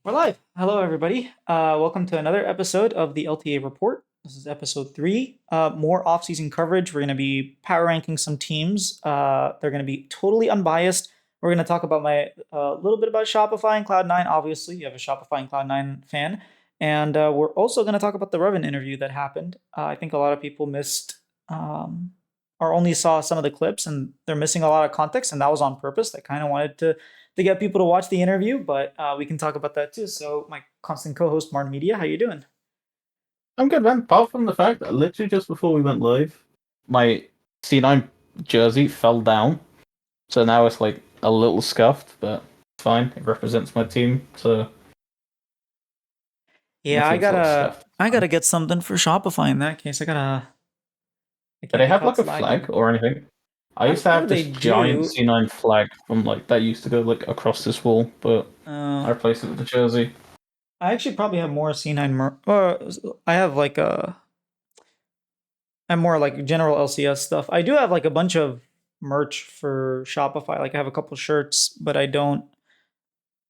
We're live. Hello, everybody. Welcome to another episode of the LTA Report. This is episode 3. More off-season coverage. We're going to be power ranking some teams. They're going to be totally unbiased. We're going to talk about my little bit about Shopify and Cloud9. Obviously, you have a Shopify and Cloud9 fan, and we're also going to talk about the Reven interview that happened. I think a lot of people missed or only saw some of the clips, and they're missing a lot of context, and that was on purpose. I kind of wanted to get people to watch the interview, but we can talk about that too. So, my constant co-host, Martin Media, how you doing? I'm good, man. Apart from the fact that literally just before we went live, my C9 jersey fell down. So now it's like a little scuffed, but it's fine. It represents my team, so my Yeah, I team's a little gotta, scuffed. I gotta get something for Shopify in that case. I Do can't they be have caught like a flag slacking. or anything? I I'm used to sure have they this giant do. C9 flag from like that used to go like across this wall, but Uh, I replaced it with the jersey. I actually probably have more C9 I have I'm more like general LCS stuff. I do have like a bunch of merch for Shopify. Like I have a couple shirts, but I don't.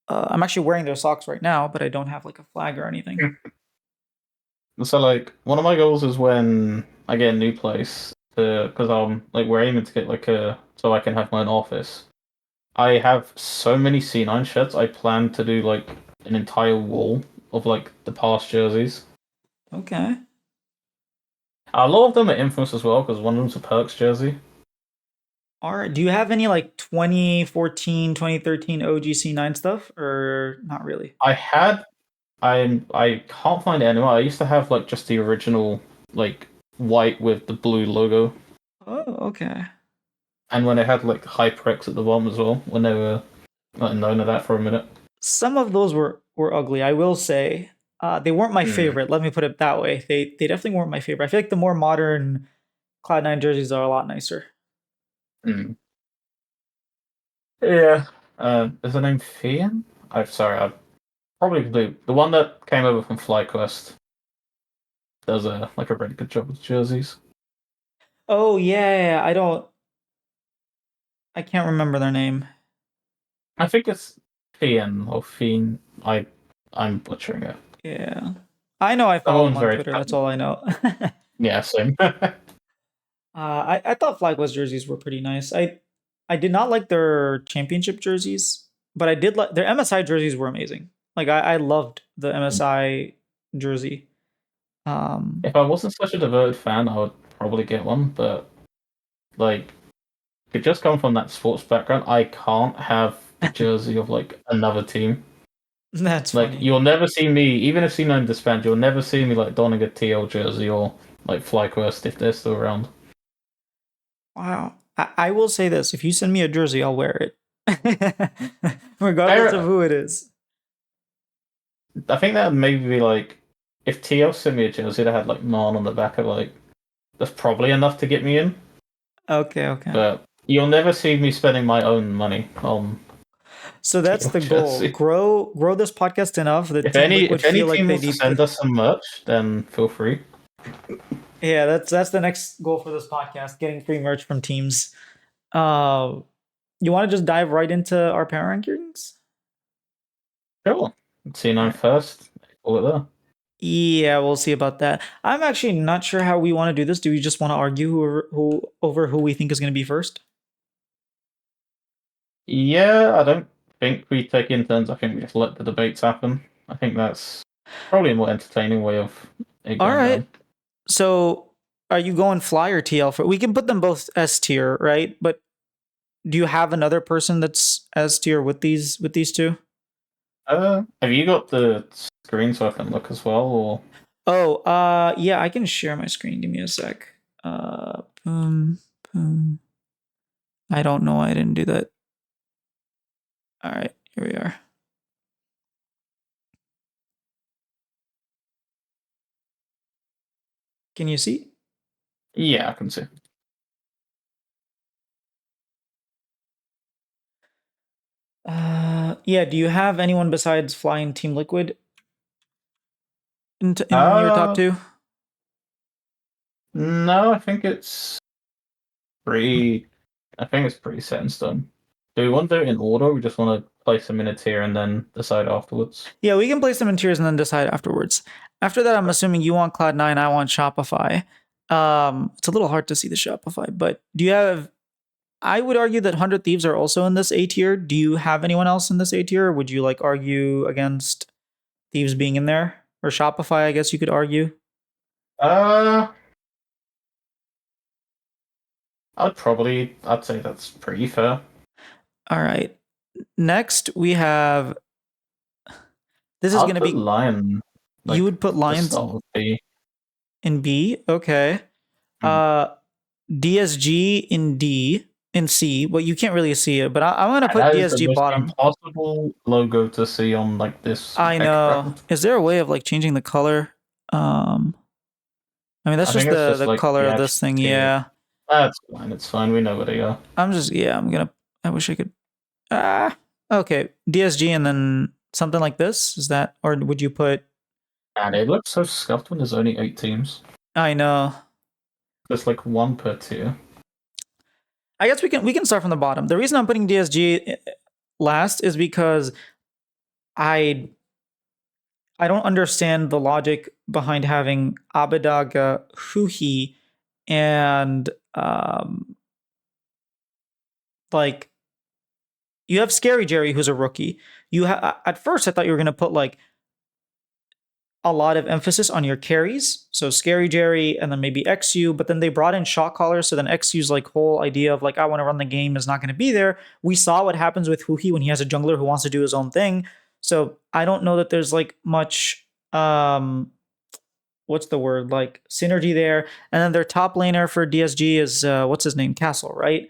I'm actually wearing their socks right now, but I don't have like a flag or anything. So like one of my goals is when I get a new place, because I'm like we're aiming to get like a so I can have my own office. I have so many C9 shirts. I plan to do like an entire wall of like the past jerseys. Okay. A lot of them are infamous as well because one of them's a Perks jersey. All right. Do you have any like 2014, 2013 OGC9 stuff or not really? I had I can't find it anywhere. I used to have like just the original like white with the blue logo, Oh, okay. and when it had like HyperX at the bottom as well. When they were like known of that for a minute. Some of those were ugly, I will say. They weren't my Hmm. favorite. Let me put it that way. They definitely weren't my favorite. I feel like the more modern Cloud9 jerseys are a lot nicer. Hmm. Yeah. Is the name Fian? I'm sorry. I probably the one that came over from FlyQuest does a like a really good job with jerseys. Oh yeah, I can't remember their name. I think it's Fian or Fiend. I'm butchering it. Yeah. I know I That follow them one's on very Twitter. That's all I know. yeah, same. I thought Flag West jerseys were pretty nice. I did not like their championship jerseys, but I did like their MSI jerseys were amazing. Like I loved the MSI jersey. Um, If I wasn't such a devoted fan, I would probably get one. But like, it just come from that sports background. I can't have the jersey of like another team. that's Like, funny. you'll never see me, even if C9 disband, you'll never see me like donning a TL jersey or like FlyQuest if they're still around. Wow. I will say this: if you send me a jersey, I'll wear it, regardless of Fair, who it is. I think that would maybe be like if TL sent me a jersey that had like Man on the back of like that's probably enough to get me in. Okay, okay. But you'll never see me spending my own money on So that's TL the goal. jersey. Grow this podcast enough that If Team any Liquid if any feel like team they wants to need to. send us some merch, then feel free. Yeah, that's the next goal for this podcast: getting free merch from teams. Uh, you want to just dive right into our power rankings? Sure. All C9 right. first. All it there. Yeah, we'll see about that. I'm actually not sure how we want to do this. Do we just want to argue who we think is going to be first? Yeah, I don't think we take in turns. I think we just let the debates happen. I think that's probably a more entertaining way of it All going right. down. So, are you going fly or TL for? We can put them both S tier, right? But do you have another person that's S tier with these two? Have you got the screen so I can look as well, or Oh, yeah, I can share my screen. Give me a sec. Boom, boom. I don't know why I didn't do that. All right, here we are. Can you see? yeah, I can see. Yeah. Do you have anyone besides Flying Team Liquid in your top Uh, two? no, I think it's pretty. I think it's pretty set in stone. Do we want to do it in order? Or we just want to place them in a tier and then decide afterwards. Yeah, we can place them in tiers and then decide afterwards. After that, I'm assuming you want Cloud9, I want Shopify. It's a little hard to see the Shopify, but do you have? I would argue that 100 Thieves are also in this A tier. Do you have anyone else in this A tier? Or would you like argue against Thieves being in there? Or Shopify, I guess you could argue. Uh, I'd say that's pretty fair. All right. Next, we have. This is I'd going to put be. Lion. You Like would put the Lions start of B. in B. Okay. Mm. DSG in D. In C. Well, you can't really see it, but I'm going to And put that is the DSG most bottom. impossible logo to see on like this I know. background. Is there a way of like changing the color? I mean, that's I just think it's just the like color the of this actual thing. tier. Yeah. That's fine. It's fine. We know where they are. I'm gonna. I wish I could. Okay. DSG and then something like this. Is that, or would you put? And it looks so scuffed when there's only 8 teams. I know. There's like one per tier. I guess we can start from the bottom. The reason I'm putting DSG last is because I I don't understand the logic behind having Abadaga, Huhi, and like you have Scary Jerry, who's a rookie. At first I thought you were gonna put like a lot of emphasis on your carries, so Scary Jerry, and then maybe XU. But then they brought in shot callers, so then XU's like whole idea of like I want to run the game is not going to be there. We saw what happens with Huhi when he has a jungler who wants to do his own thing. So I don't know that there's like much what's the word, like synergy there. And then their top laner for DSG is what's his name, Castle, right?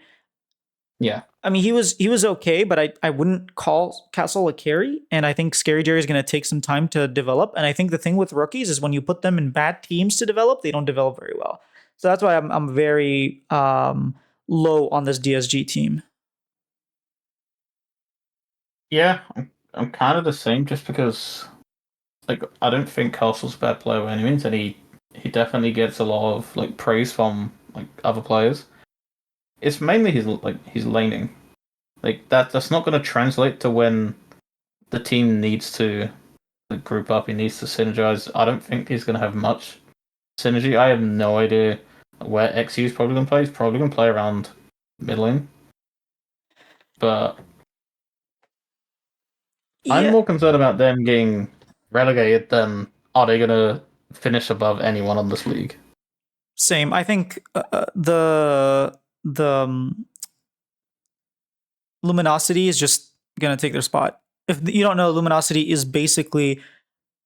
Yeah. I mean, he was okay, but I wouldn't call Castle a carry. And I think Scary Jerry is going to take some time to develop. And I think the thing with rookies is when you put them in bad teams to develop, they don't develop very well. So that's why I'm very low on this DSG team. Yeah, I'm kind of the same just because like I don't think Castle's a bad player by any means, and he definitely gets a lot of like praise from like other players. It's mainly his laning. Like that's not going to translate to when the team needs to like, group up. He needs to synergize. I don't think he's going to have much synergy. I have no idea where XU is probably going to play. He's probably going to play around mid lane, but I'm Yeah, more concerned about them getting relegated than are they going to finish above anyone on this league. same. I think the Luminosity is just gonna take their spot. If you don't know, Luminosity is basically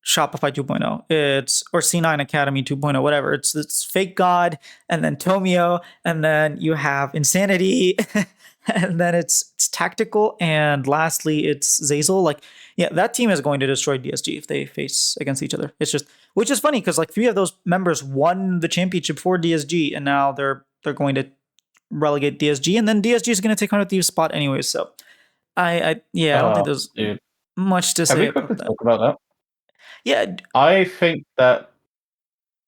Shopify 2.0. It's or C9 Academy 2.0, whatever. It's Fake God, and then Tomio, and then you have Insanity, and then it's Tactical, and lastly it's Zazel. Like, yeah, that team is going to destroy DSG if they face against each other. It's just, which is funny because like 3 of those members won the championship for DSG, and now they're going to relegate DSG, and then DSG is going to take 100 Thieves' spot anyways. So I don't think there's Dude, much to can say we about quickly that. talk about that? Yeah, I think that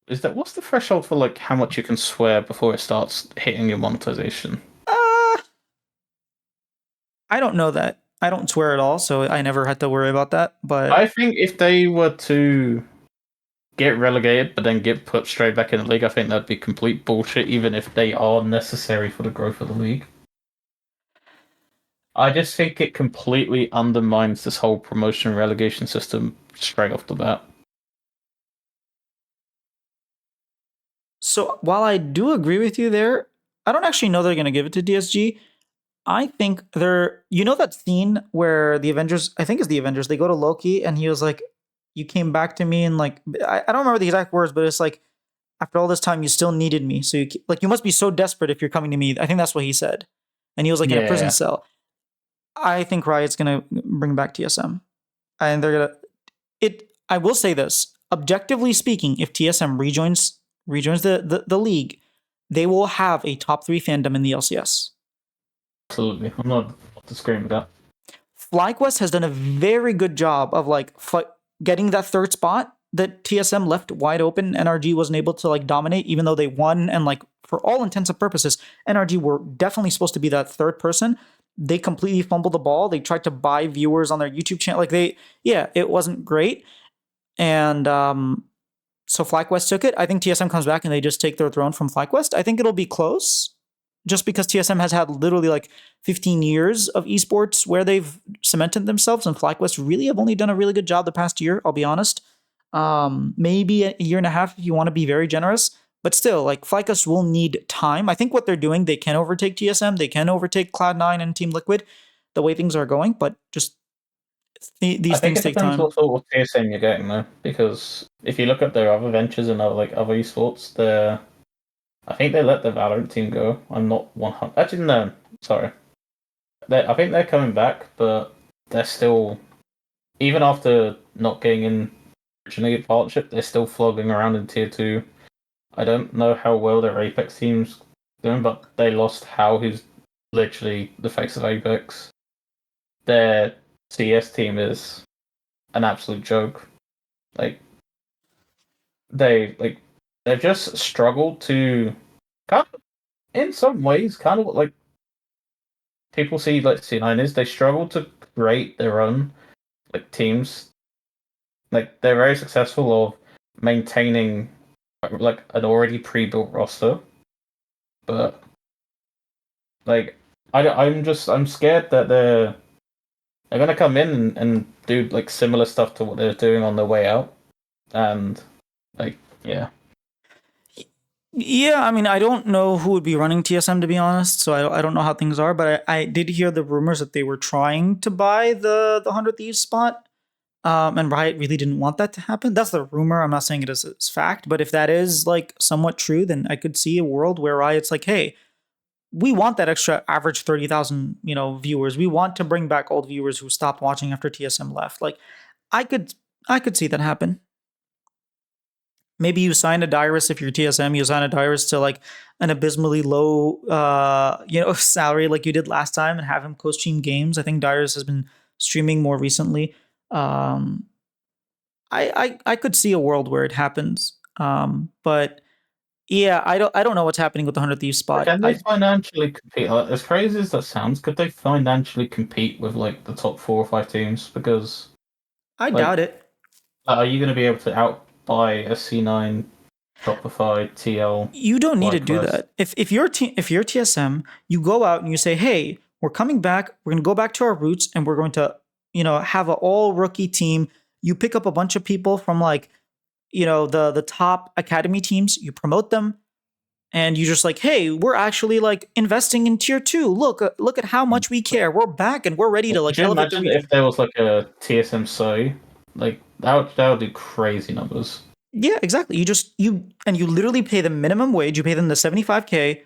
what's the threshold for like how much you can swear before it starts hitting your monetization? I don't know that. I don't swear at all, so I never had to worry about that. But I think if they were to get relegated but then get put straight back in the league, I think that'd be complete bullshit, even if they are necessary for the growth of the league. I just think it completely undermines this whole promotion relegation system straight off the bat. so while I do agree with you there, I don't actually know they're going to give it to DSG. I think they're, you know, that scene where the Avengers, I think it's the Avengers, they go to Loki and he was like, you came back to me and like, I don't remember the exact words, but it's like, after all this time, you still needed me. So you must be so desperate if you're coming to me. I think that's what he said. And he was like in a prison Yeah, cell. I think Riot's going to bring back TSM. And they're going to, I will say this, objectively speaking, if TSM rejoins the league, they will have a top 3 fandom in the LCS. absolutely. I'm not disagreeing with that. FlyQuest has done a very good job of like getting that 3rd spot that TSM left wide open. NRG wasn't able to like dominate, even though they won. And like for all intents and purposes, NRG were definitely supposed to be that 3rd person. they completely fumbled the ball. They tried to buy viewers on their YouTube channel. It wasn't great. And so FlyQuest took it. I think TSM comes back and they just take their throne from FlyQuest. I think it'll be close, just because TSM has had literally like 15 years of esports where they've cemented themselves, and FlyQuest really have only done a really good job the past year, I'll be honest. Maybe a year and a half if you want to be very generous. But still, like FlyQuest will need time. I think what they're doing, they can overtake TSM, they can overtake Cloud9 and Team Liquid, the way things are going. But just I these think things it take depends time. what sort of TSM you're getting though, because if you look at their other ventures and other esports, I think they let the Valorant team go. I'm not 100. Actually, no, sorry. I think they're coming back, but they're still, even after not getting in originally partnership, they're still flogging around in tier two. I don't know how well their Apex team's doing, but they lost Hal, who's literally the face of Apex. Their CS team is an absolute joke. Like they they've just struggled to kind of, in some ways, kind of like people see like C9 is, they struggle to create their own like teams. Like they're very successful of maintaining like an already pre-built roster, but like I'm scared that they're gonna come in and do like similar stuff to what they're doing on their way out, and like yeah. Yeah, I mean, I don't know who would be running TSM, to be honest, so I don't know how things are, but I did hear the rumors that they were trying to buy the 100 Thieves spot, and Riot really didn't want that to happen. That's the rumor. I'm not saying it is fact, but if that is like somewhat true, then I could see a world where Riot's like, hey, we want that extra average 30,000, viewers. We want to bring back old viewers who stopped watching after TSM left. Like, I could I could see that happen. Maybe you sign a Dyrus if you're TSM. You sign a Dyrus to like an abysmally low, salary like you did last time, and have him co-stream games. I think Dyrus has been streaming more recently. Um, I could see a world where it happens. But yeah, I don't know what's happening with the 100 Thieves But spot. can they financially compete? Like, as crazy as that sounds, could they financially compete with like the top 4 or 5 teams? Because I like, doubt it. are you going to be able to outbuy a C9, Shopify, TL, You don't need to do FlyQuest? that. If you're TSM, you go out and you say, "Hey, we're coming back. We're going to go back to our roots, and we're going to, have an all rookie team." You pick up a bunch of people from like, the top academy teams. You promote them, and you just like, "Hey, we're actually like investing in tier two. Look at how much we care. We're back, and we're ready to Would like you elevate the imagine if region." there was like a TSM SOE? Like that would do crazy numbers. Yeah, exactly. You literally pay them minimum wage. You pay them the 75K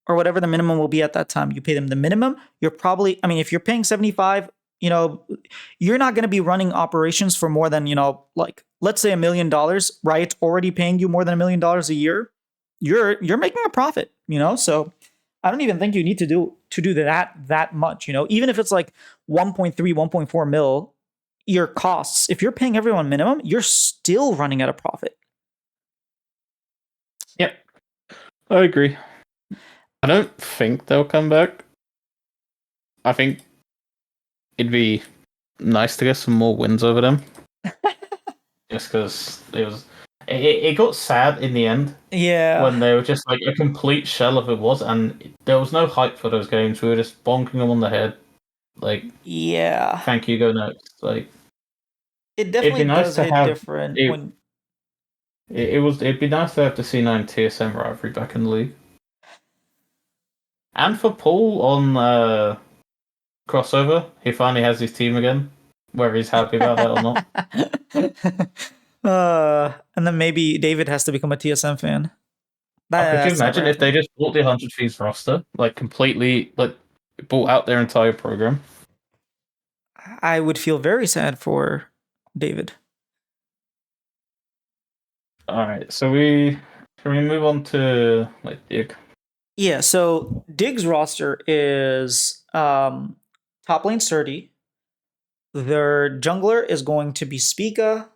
or whatever the minimum will be at that time. You pay them the minimum. You're probably, I mean, if you're paying 75, you're not going to be running operations for more than, like let's say $1 million. Riot's already paying you more than $1 million a year. You're making a profit, So I don't even think you need to do that much, Even if it's like 1.3, 1.4 mil, your costs. If you're paying everyone minimum, you're still running at a profit. Yep, I agree. I don't think they'll come back. I think it'd be nice to get some more wins over them, just because it got sad in the end Yeah. when they were just like a complete shell of it was, and there was no hype for those games. We were just bonking them on the head, like Yeah. "Thank you, go next." Like It it'd be definitely nice does to hit have different it. when It'd be nice to have the C9 TSM rivalry back in the league, and for Paul on crossover, he finally has his team again. Whether he's happy about that or not. and then maybe David has to become a TSM fan. Oh, could you That's never imagine if they happening. just bought the 100 Thieves roster, like completely, like bought out their entire program? I would feel very sad for David. All right, so we can we move on to like Dig? Yeah, so Dig's roster is top lane Surdy. Their jungler is going to be Spica.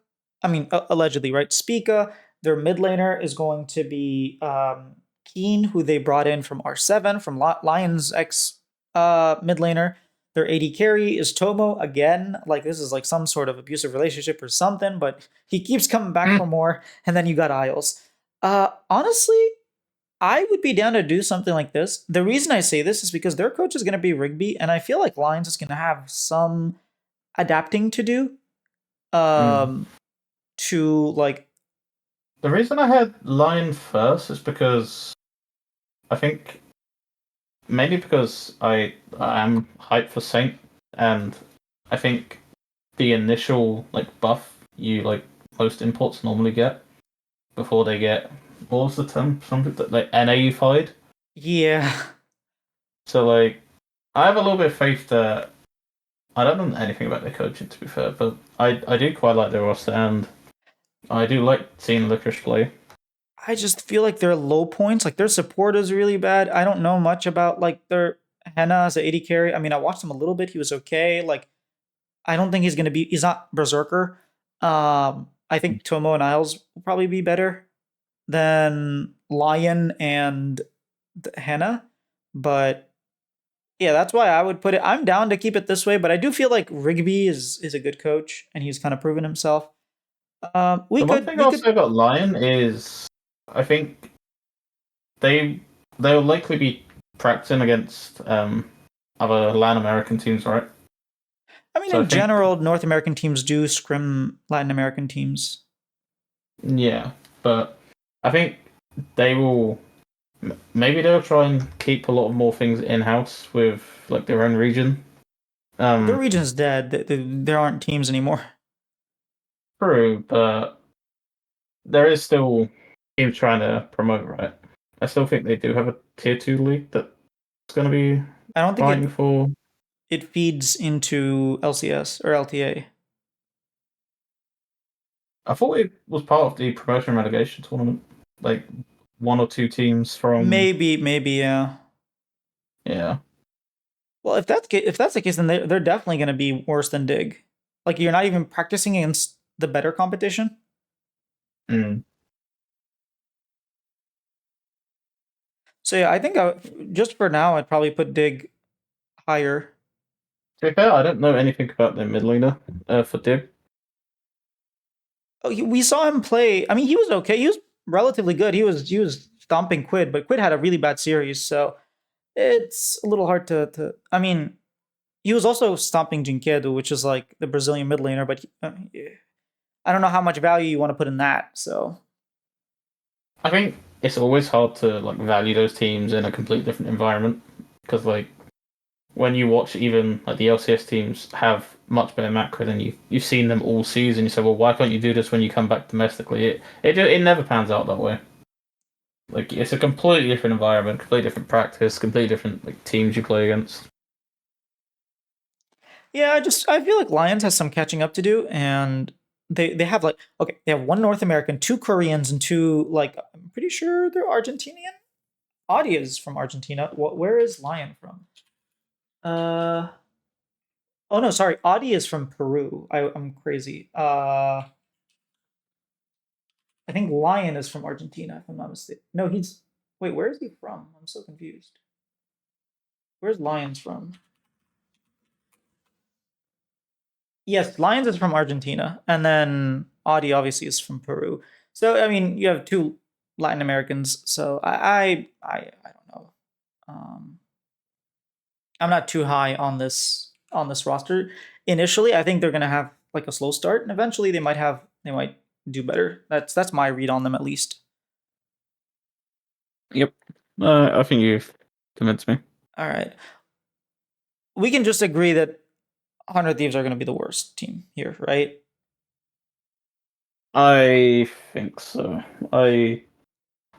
I mean, allegedly, right? Spica. Their mid laner is going to be Keen, who they brought in from R7, from Lions X mid laner. Their AD carry is Tomo again. Like this is like some sort of abusive relationship or something, but he keeps coming back Hmm. for more. And then you got Isles. Honestly, I would be down to do something like this. The reason I say this is because their coach is going to be Rigby, and I feel like Lions is going to have some adapting to do. Hmm. Um, to like, The reason I had Lion first is because I think maybe because I am hyped for Saint, and I think the initial like buff you like most imports normally get before they get what was the term? Something that like NAified. yeah, So like I have a little bit of faith that I don't know anything about their coaching to be fair, but I do quite like their roster and I do like seeing Licorice play. I just feel like their low points, like their support is really bad. I don't know much about like their Henna as an AD carry. I mean, I watched him a little bit. He was okay. Like, I don't think he's gonna be. He's not Berserker. I think Tomo and Isles will probably be better than Lion and Henna, but yeah, that's why I would put it. I'm down to keep it this way, but I do feel like Rigby is a good coach, and he's kind of proven himself. We The one could thing we I'll could say about Lion is I think they they'll likely be practicing against other Latin American teams, right? I mean, So I in think general, North American teams do scrim Latin American teams. yeah, but I think they will maybe they'll try and keep a lot of more things in house with like their own region. The Um, region's dead. There aren't teams anymore. True, but there is still teams trying to promote, right? I still think they do have a tier 2 league that's going to be I don't think fighting for. it feeds into LCS or LTA. I thought it was part of the promotion relegation tournament, like one or two teams from. Maybe, yeah. Yeah. Well, if that's the case, then they're definitely going to be worse than Dig. Like you're not even practicing against the better competition. Mm. So yeah, I think just for now, I'd probably put Dig higher. To be fair, I don't know anything about their mid laner for Dig. Oh, we saw him play. I mean, he was okay. He was relatively good. He was stomping Quid, but Quid had a really bad series, so it's a little hard to. I mean, he was also stomping Jinkedo, which is like the Brazilian mid laner, but yeah, I don't know how much value you want to put in that. So I think it's always hard to like value those teams in a completely different environment because like when you watch even like the LCS teams have much better macro than you've seen them all season, you say, well, why can't you do this when you come back domestically? It never pans out that way. Like it's a completely different environment, completely different practice, completely different like teams you play against. yeah, I feel like Lions has some catching up to do, and they have like okay, they have one North American, two Koreans, and two like I'm pretty sure they're Argentinian. Audi is from Argentina. Where is Lion from? Uh oh no, sorry, Audi is from Peru. I'm crazy. I think Lion is from Argentina, if I'm not mistaken. No, he's wait, where is he from? I'm so confused. Where's Lions from? Yes, Lions is from Argentina, and then Audi obviously is from Peru. So I mean, you have two Latin Americans. So I don't know. Um, I'm not too high on this roster. Initially, I think they're gonna have like a slow start, and eventually they might do better. That's my read on them at least. Yep. I think you've convinced me. All right, we can just agree that 100 Thieves are gonna be the worst team here, right? I think so. I,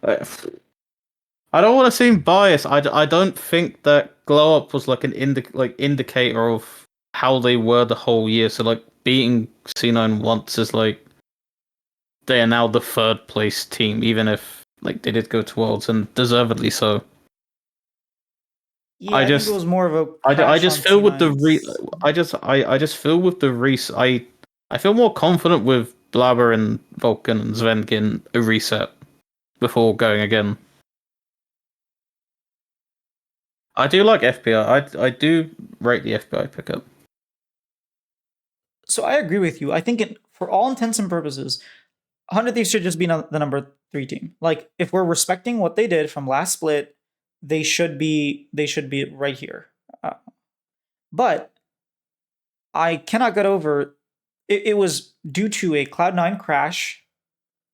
I don't want to seem biased. I don't think that glow up was like an indicator of how they were the whole year. So like beating C9 once is like they are now the third place team, even if like they did go to Worlds and deservedly so. I Yeah, I think it just was more of a I crash just on feel with the C9's. I just feel with the I feel more confident with Blabber and Vulcan and Svenkin a reset before going again. I do like FBI. I do rate the FBI pickup. So I agree with you. I think for all intents and purposes, 100 Thieves should just be the number 3 team. Like if we're respecting what they did from last split, they should be right here. Uh, but I cannot get over it was due to a Cloud9 crash.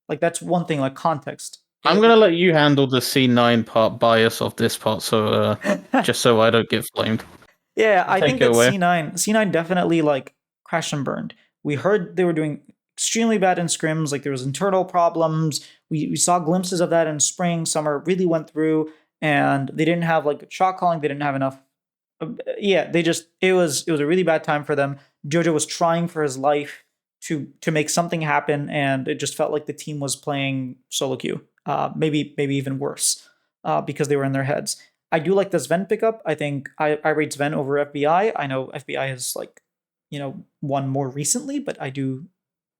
Like that's one thing, like context. I'm gonna let you handle the C9 part bias of this part, so just so I don't get flamed. Yeah, I Take think it that away. C9 definitely like crashed and burned. We heard they were doing extremely bad in scrims, like there was internal problems. We saw glimpses of that in spring, summer really went through, and they didn't have like shot calling, they didn't have enough. Yeah, it was a really bad time for them. Jojo was trying for his life to make something happen, and it just felt like the team was playing solo queue. Maybe even worse, because they were in their heads. I do like the Sven pickup. I think I rate Sven over FBI. I know FBI has like, won more recently, but I do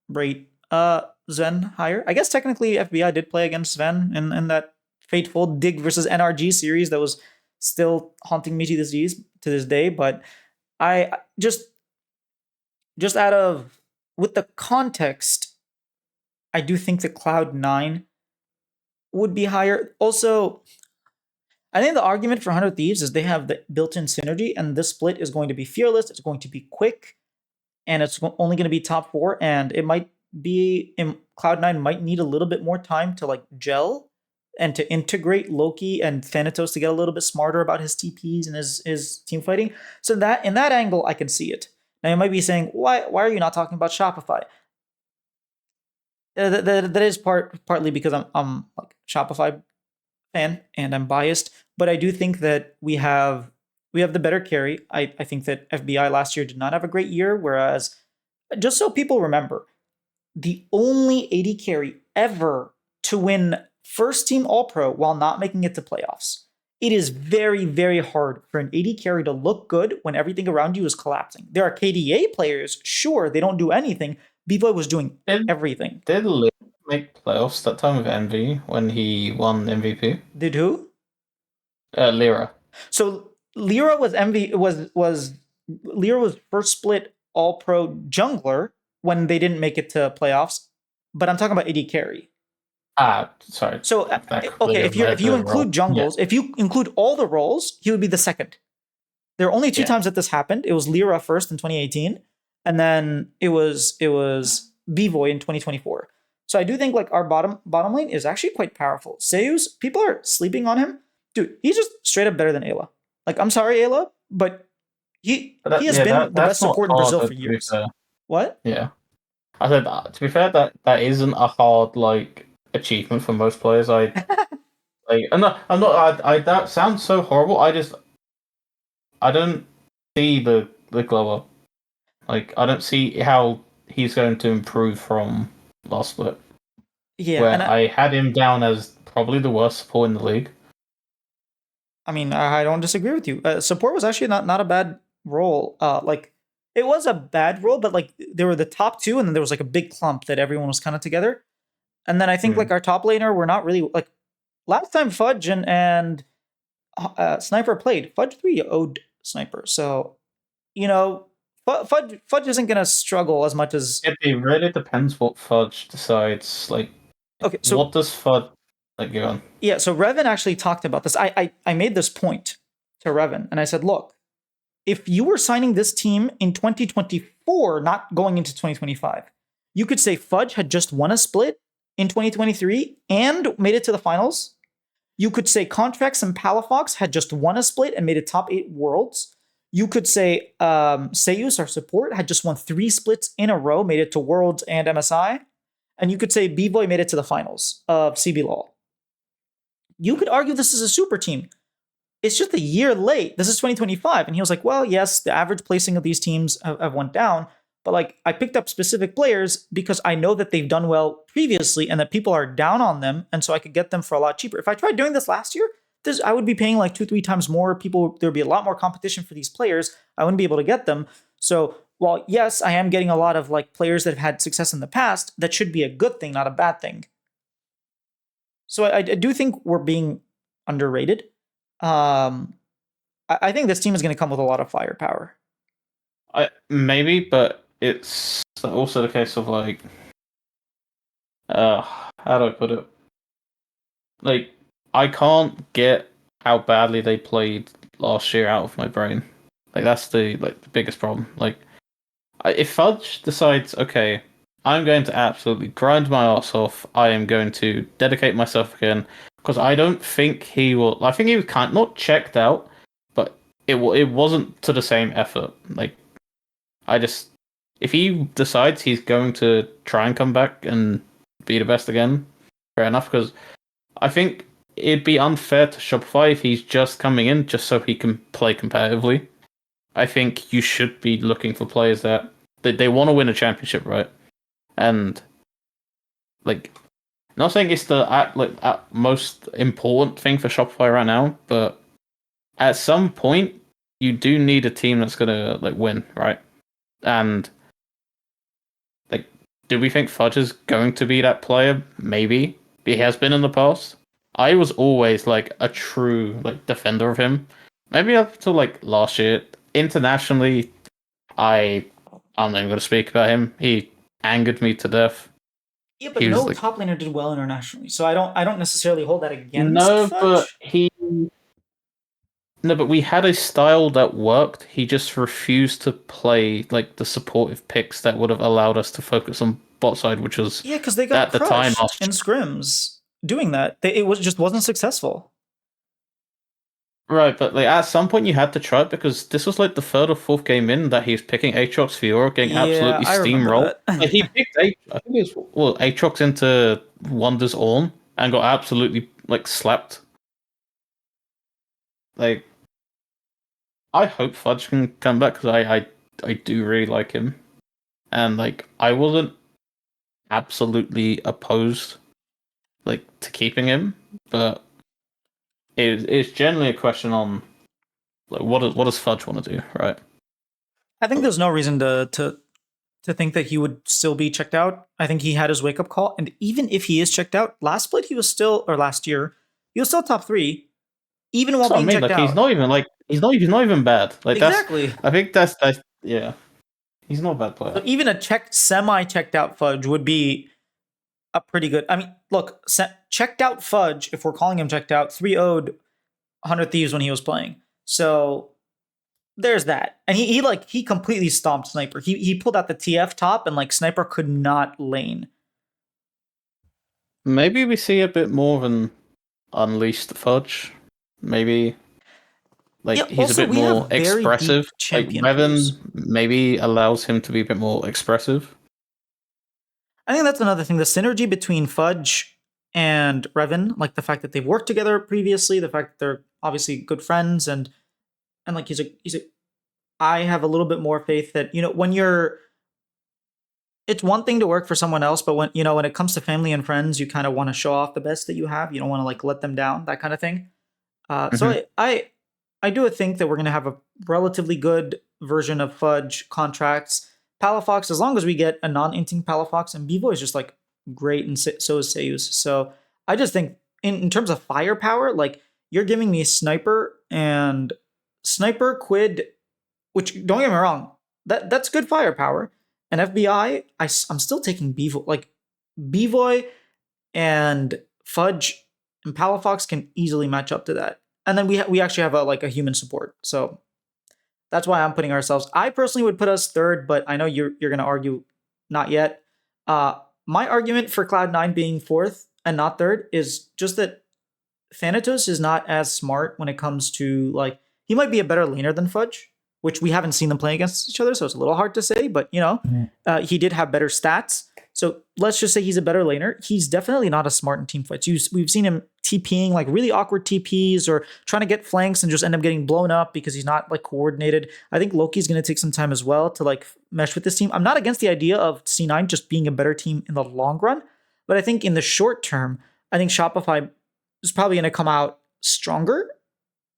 rate Sven higher. I guess technically FBI did play against Sven in that fateful Dig versus NRG series that was still haunting me to this day. But I just out of with the context, I do think that Cloud9 would be higher. Also, I think the argument for 100 Thieves is they have the built-in synergy, and this split is going to be fearless. It's going to be quick, and it's only going to be top 4. And it might be Cloud9 might need a little bit more time to like gel and to integrate Loki and Thanatos to get a little bit smarter about his TPs and his team fighting. So that in that angle, I can see it. Now you might be saying, why are you not talking about Shopify? That is partly because I'm like Shopify fan and I'm biased, but I do think that we have the better carry. I think that FBI last year did not have a great year, whereas just so people remember, the only AD carry ever to win first team All Pro while not making it to playoffs. It is very, very hard for an AD carry to look good when everything around you is collapsing. There are KDA players, sure, they don't do anything. B-Boy was doing Did everything. did Liv make playoffs that time with Envy when he won MVP? Did who? Lyra. So Lyra was Lyra was first split All Pro jungler when they didn't make it to playoffs. But I'm talking about AD carry. Ah, sorry. So That okay, completely if you the role. include Yeah. jungles, if you include all the roles, he would be the second. There are only two Yeah. times that this happened. It was Lyra first in 2018, and then it was Bvoy in 2024. So I do think like our bottom lane is actually quite powerful. Seus, people are sleeping on him. Dude, he's just straight up better than Ayla. Like, I'm sorry, Ayla, but he has been the That's best not support in hard Brazil to for be years. fair. What? Yeah. I said to be fair, that isn't a hard like achievement for most players. I'm not. That sounds so horrible. I don't see the glow up. Like I don't see how he's going to improve from last split, Yeah, and where I had him down as probably the worst support in the league. I mean, I don't disagree with you. Support was actually not a bad role. Like it was a bad role, but like there were the top two, and then there was like a big clump that everyone was kind of together. And then I think Hmm. like our top laner, we're not really like last time Fudge and Sniper played. Fudge 3 owed Sniper, so you know Fudge isn't gonna struggle as much as It really depends what Fudge decides. Like, okay. So what does Fudge like? Go on. yeah, so Revan actually talked about this. I made this point to Revan, and I said, look, if you were signing this team in 2024, not going into 2025, you could say Fudge had just won a split in 2023 and made it to the finals. You could say Contracts and Palafox had just won a split and made it top 8 worlds. You could say Seus, our support, had just won 3 splits in a row, made it to worlds and MSI. And you could say B-Boy made it to the finals of CBLOL. You could argue this is a super team. It's just a year late. This is 2025. And he was like, well, yes, the average placing of these teams have went down. But like I picked up specific players because I know that they've done well previously and that people are down on them. And so I could get them for a lot cheaper. If I tried doing this last year, I would be paying like 2-3 times more. There'd be a lot more competition for these players. I wouldn't be able to get them. So while yes, I am getting a lot of like players that have had success in the past, that should be a good thing, not a bad thing. So I do think we're being underrated. Um, I think this team is going to come with a lot of firepower. Maybe, but it's also the case of like, how do I put it? Like, I can't get how badly they played last year out of my brain. Like, that's the biggest problem. Like, if Fudge decides, okay, I'm going to absolutely grind my ass off, I am going to dedicate myself again, because I don't think he will. I think he was kind not checked out, but it wasn't to the same effort. Like, I just if he decides he's going to try and come back and be the best again, fair enough. Because I think it'd be unfair to Shopify if he's just coming in just so he can play competitively. I think you should be looking for players that they want to win a championship, right? And like, not saying it's the most important thing for Shopify right now, but at some point you do need a team that's gonna like win, right? And like, do we think Fudge is going to be that player? Maybe he has been in the past. I was always like a true like defender of him. Maybe up to like last year. Internationally, I'm not even going to speak about him. He angered me to death. Yeah, but He was no like, top laner did well internationally, so I don't necessarily hold that against no, but Fudge. he no, but we had a style that worked. He just refused to play like the supportive picks that would have allowed us to focus on bot side, which was Yeah, because they got at the time our crushed in scrims doing that. It was just wasn't successful. right, but like at some point you had to try it because this was like the third or fourth game in that he was picking Aatrox Fiora, getting Yeah, absolutely I remember steamrolled. Like he that. picked I think it was Aatrox into Wonder's Ornn and got absolutely like slapped. Like I hope Fudge can come back because I do really like him, and like I wasn't absolutely opposed like to keeping him, but it's generally a question on like what does Fudge want to do, right? I think there's no reason to think that he would still be checked out. I think he had his wake up call, and even if he is checked out, last split he was still, or last year he was still top three, even while That's what I being mean. checked Like he's out. not even like he's not even bad. Like that's Exactly. I think that's yeah. He's not a bad player. So even a checked, semi checked out Fudge would be a pretty good. I mean, look, checked out Fudge, if we're calling him checked out, 3-0'd 100 Thieves when he was playing. So there's that. And he completely stomped Sniper. He pulled out the TF top and like Sniper could not lane. Maybe we see a bit more of an unleashed Fudge. Maybe Yeah, like he's a also bit we have more very deep expressive. Like champion pools. Reven maybe allows him to be a bit more expressive. I think that's another thing. The synergy between Fudge and Reven, like the fact that they've worked together previously, the fact that they're obviously good friends, and like he's a I have a little bit more faith that, when you're it's one thing to work for someone else, but when it comes to family and friends, you kind of want to show off the best that you have. You don't want to like let them down, that kind of thing. So Hmm. I do think that we're gonna have a relatively good version of Fudge contracts. Palafox, as long as we get a non-inting Palafox, and Bevo is just like great, and so is Seus. So I just think in terms of firepower, like you're giving me Sniper, Quid, which don't get me wrong, that's good firepower. And FBI, I'm still taking Bevo. Like Bevoy and Fudge and Palafox can easily match up to that. And then we actually have a human support. So that's why I'm putting ourselves. I personally would put us third, but I know you're going to argue not yet. My argument for Cloud9 being fourth and not third is just that Thanatos is not as smart when it comes to like he might be a better laner than Fudge, which we haven't seen them play against each other, so it's a little hard to say. But he did have better stats. So let's just say he's a better laner. He's definitely not as smart in team fights. We've seen him TPing like really awkward TPs or trying to get flanks and just end up getting blown up because he's not like coordinated. I think Loki's going to take some time as well to like mesh with this team. I'm not against the idea of C9 just being a better team in the long run, but I think in the short term, I think Shopify is probably going to come out stronger.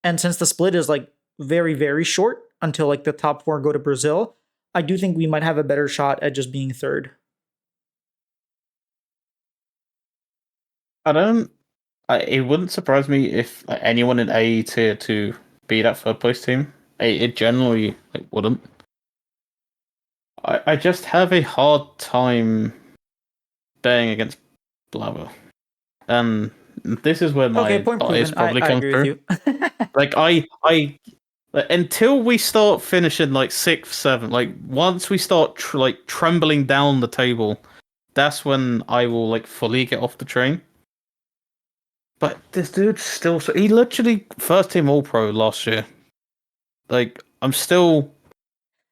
And since the split is like very, very short until like the top four go to Brazil, I do think we might have a better shot at just being third. I don't. It wouldn't surprise me if like, anyone in AE tier 2 be that third place team. It generally like wouldn't. I just have a hard time betting against Blabber, and this is where Okay, my point bias proven. I, probably I comes agree with through. you. Like until we start finishing like sixth, seventh, like once we start trembling down the table, that's when I will like fully get off the train. But this dude's still so he literally first team All Pro last year. Like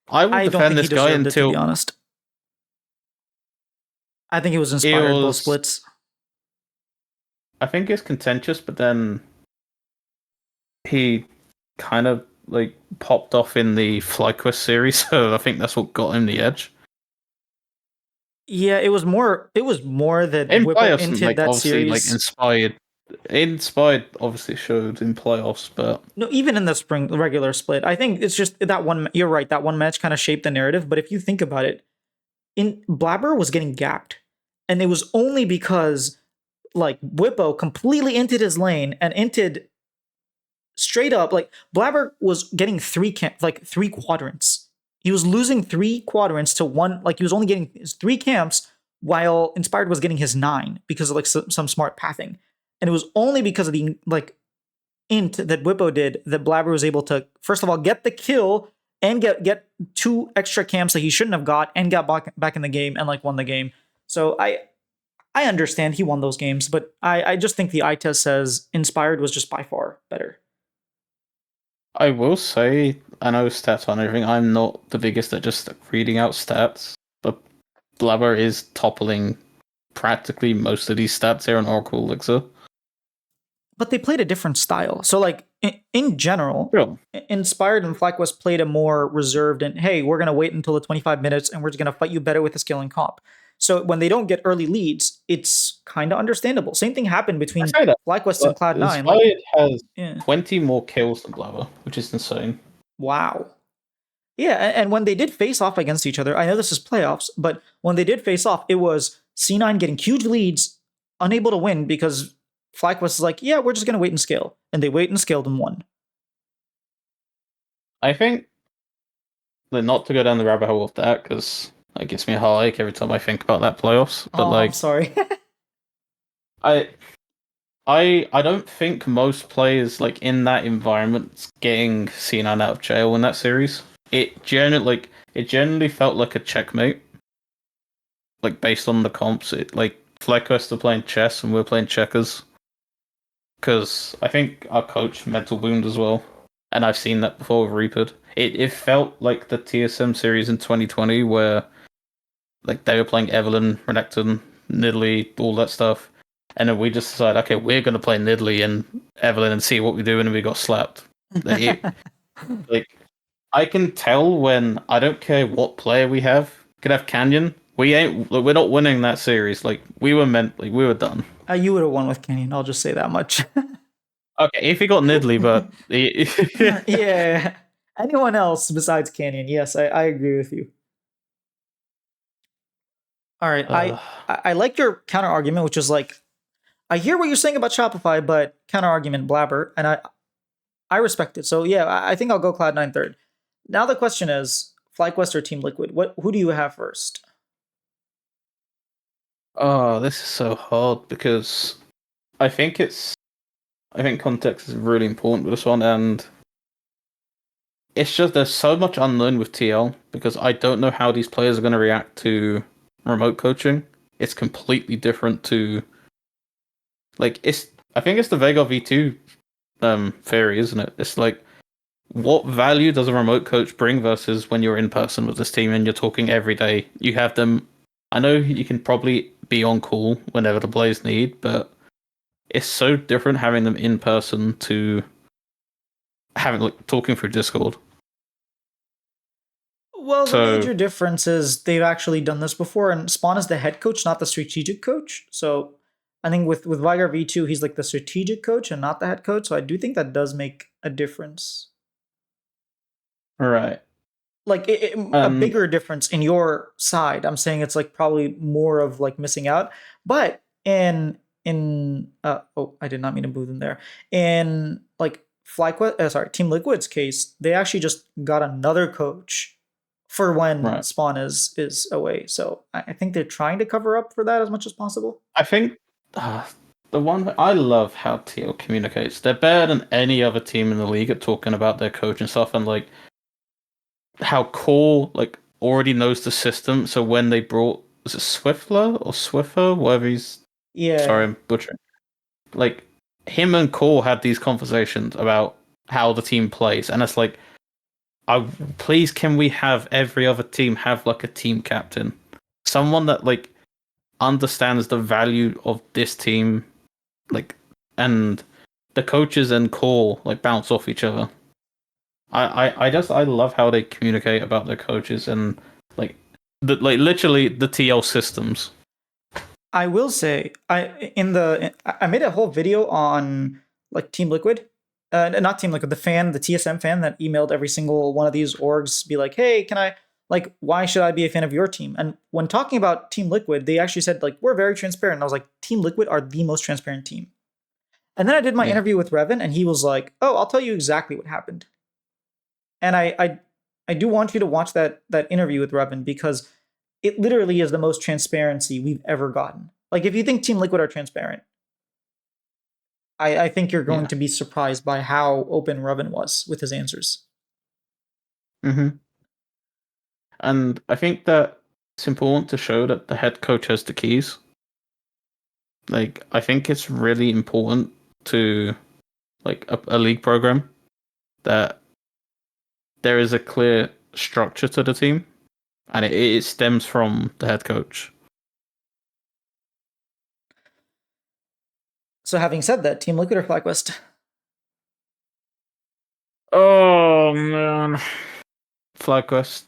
I will I don't defend think he this guy deserved it, to be until honest. I think he was it inspired both was. splits. I think it's contentious, but then he kind of like popped off in the FlyQuest series, so I think that's what got him the edge. Yeah, it was more. It was more that In Whippo playoffs, inted like that obviously, like series. inspired obviously showed in playoffs, but No, even in the spring regular split, I think it's just that one. You're right. That one match kind of shaped the narrative. But if you think about it, in Blabber was getting gapped, and it was only because like Whippo completely entered his lane and entered straight up. Like Blabber was getting three quadrants. He was losing three quadrants to one. Like he was only getting his three camps, while Inspired was getting his nine because of like some smart pathing. And it was only because of the like int that Whippo did that Blabber was able to first of all get the kill and get two extra camps that he shouldn't have got and got back in the game and like won the game. So I understand he won those games, but I just think the eye test says Inspired was just by far better. I will say I know stats on everything. I'm not the biggest at just reading out stats, but Blabber is toppling practically most of these stats here on Oracle Elixir. But they played a different style. So like in general, Sure. Inspired and FlyQuest played a more reserved and hey, we're gonna wait until the 25 minutes and we're just gonna fight you better with the skill and comp. So when they don't get early leads, it's kind of understandable. Same thing happened I between say that, FlyQuest and but Cloud9. Like, Inspired has yeah, 20 more kills than Blabber, which is insane. wow. Yeah, and when they did face off against each other, I know this is playoffs, but when they did face off, it was C9 getting huge leads, unable to win because FlyQuest is like, yeah, we're just gonna wait and scale, and they wait and scaled and won. I think not to go down the rabbit hole of that because that gives me a heartache every time I think about that playoffs. But Oh, I'm sorry. I I don't think most players like in that environment getting C9 out of jail in that series. It generally felt like a checkmate. Like based on the comps, it like FlyQuest are playing chess and we're playing checkers. Because I think our coach mental wound as well, and I've seen that before with Reaper. It felt like the TSM series in 2020 where like they were playing Evelyn, Renekton, Nidalee, all that stuff, and then we just decided, okay, we're gonna play Nidalee and Evelyn and see what we do, and then we got slapped. Like I can tell when I don't care what player we have. Could have Canyon. We're not winning that series. Like we were meant. Like we were done. You would have won with Canyon. I'll just say that much. Okay, if he got Nidalee, but Yeah. Anyone else besides Canyon? Yes, I agree with you. All right. uh, I like your counter argument, which is like, I hear what you're saying about Shopify, but counter argument blabber, and I respect it. So yeah, I think I'll go Cloud9 third. Now the question is, FlyQuest or Team Liquid? Who do you have first? oh, this is so hard because I think it's. I think context is really important with this one, and it's just there's so much unknown with TL because I don't know how these players are going to react to remote coaching. It's completely different to like it's. I think it's the Vega V2 theory, isn't it? It's like what value does a remote coach bring versus when you're in person with this team and you're talking every day? You have them. I know you can probably be on call whenever the players need, but it's so different having them in person to having like talking through Discord. Well, the So major difference is they've actually done this before, and Spawn is the head coach, not the strategic coach. So I think with Vigar V2, he's like the strategic coach and not the head coach. So I do think that does make a difference. right, Like a and bigger difference in your side. I'm saying it's like probably more of like missing out. But in oh, I did not mean to move them there. In like Team Liquid's case, they actually just got another coach for when Right. Spawn is away. So I think they're trying to cover up for that as much as possible. I think the one I love how TL communicates. They're better than any other team in the league at talking about their coach and stuff, and like how Core like already knows the system. So when they brought was it Swiftler or Swiffer, whatever he's sorry, Yeah, I'm butchering. Like him and Core had these conversations about how the team plays, and it's like, I please can we have every other team have like a team captain, someone that like understands the value of this team, like, and the coaches and Core like bounce off each other. I love how they communicate about their coaches and like literally the TL systems. I will say I made a whole video on like Team Liquid, not Team Liquid, the TSM fan that emailed every single one of these orgs, be like, hey, can I like why should I be a fan of your team? And when talking about Team Liquid, they actually said like we're very transparent. And I was like, Team Liquid are the most transparent team. And then I did my Yeah. interview with Reven, and he was like, oh, I'll tell you exactly what happened. And I do want you to watch that interview with Reven because it literally is the most transparency we've ever gotten. Like if you think Team Liquid are transparent, I think you're going Yeah. to be surprised by how open Reven was with his answers. Hmm. And I think that it's important to show that the head coach has the keys. Like I think it's really important to like a league program that there is a clear structure to the team, and it stems from the head coach. So having said that, Team Liquid or FlyQuest? Oh man, FlyQuest.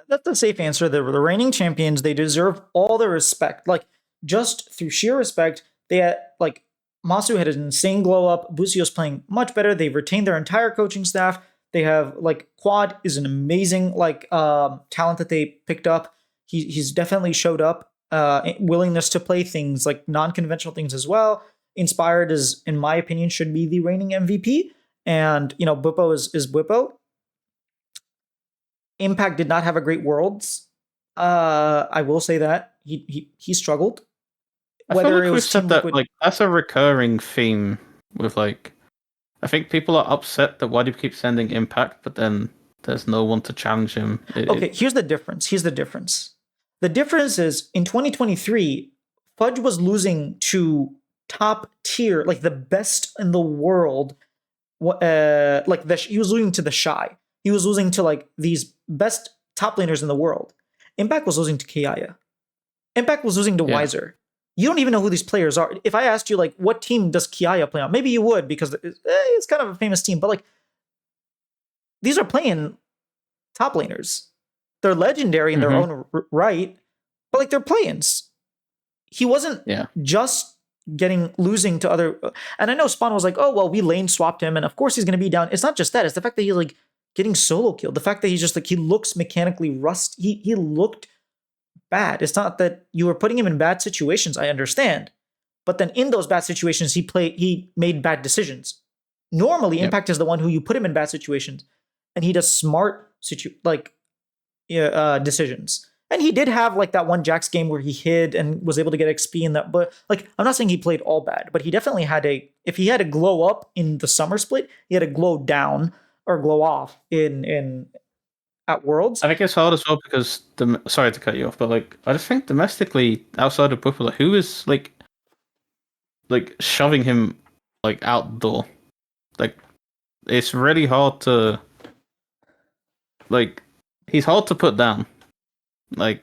That's a safe answer. The reigning champions, they deserve all the respect. Like just through sheer respect, they had like Masu had an insane glow up. Busio's playing much better. They've retained their entire coaching staff. They have like Quad is an amazing like talent that they picked up. He's definitely showed up. Willingness to play things like non-conventional things as well. Inspired is, in my opinion, should be the reigning MVP. And you know, Bwipo is Bwipo. Impact did not have a great Worlds. I will say that he struggled. I feel Whether like it we've was said Team that Liquid. like that's a recurring theme with like I think people are upset that why do you keep sending Impact, but then there's no one to challenge him. Okay, here's the difference. Here's the difference. The difference is in 2023, Fudge was losing to top tier, like the best in the world. He was losing to the Shy. He was losing to like these best top laners in the world. Impact was losing to Kiaya. Impact was losing to Yeah. Weiser. You don't even know who these players are. If I asked you, like, what team does Kiaya play on? Maybe you would because it's kind of a famous team, but like, these are playing top laners. They're legendary in their Mm-hmm. own right, but like, they're playing. He wasn't Yeah. just losing to other. And I know Spawn was like, oh, well, we lane swapped him, and of course he's going to be down. It's not just that. It's the fact that he's like getting solo killed. The fact that he's just like, he looks mechanically he looked bad. It's not that you were putting him in bad situations. I understand, but then in those bad situations, he made bad decisions. Normally, Yep. Impact is the one who you put him in bad situations, and he does smart decisions. And he did have like that one Jax game where he hid and was able to get XP in that. But like, I'm not saying he played all bad, but he definitely had if he had a glow up in the summer split, he had a glow down or glow off in at Worlds. I think it's hard as well because sorry to cut you off, but like I just think domestically outside of Buffalo, who is like shoving him like out the door? Like it's really hard to like he's hard to put down. Like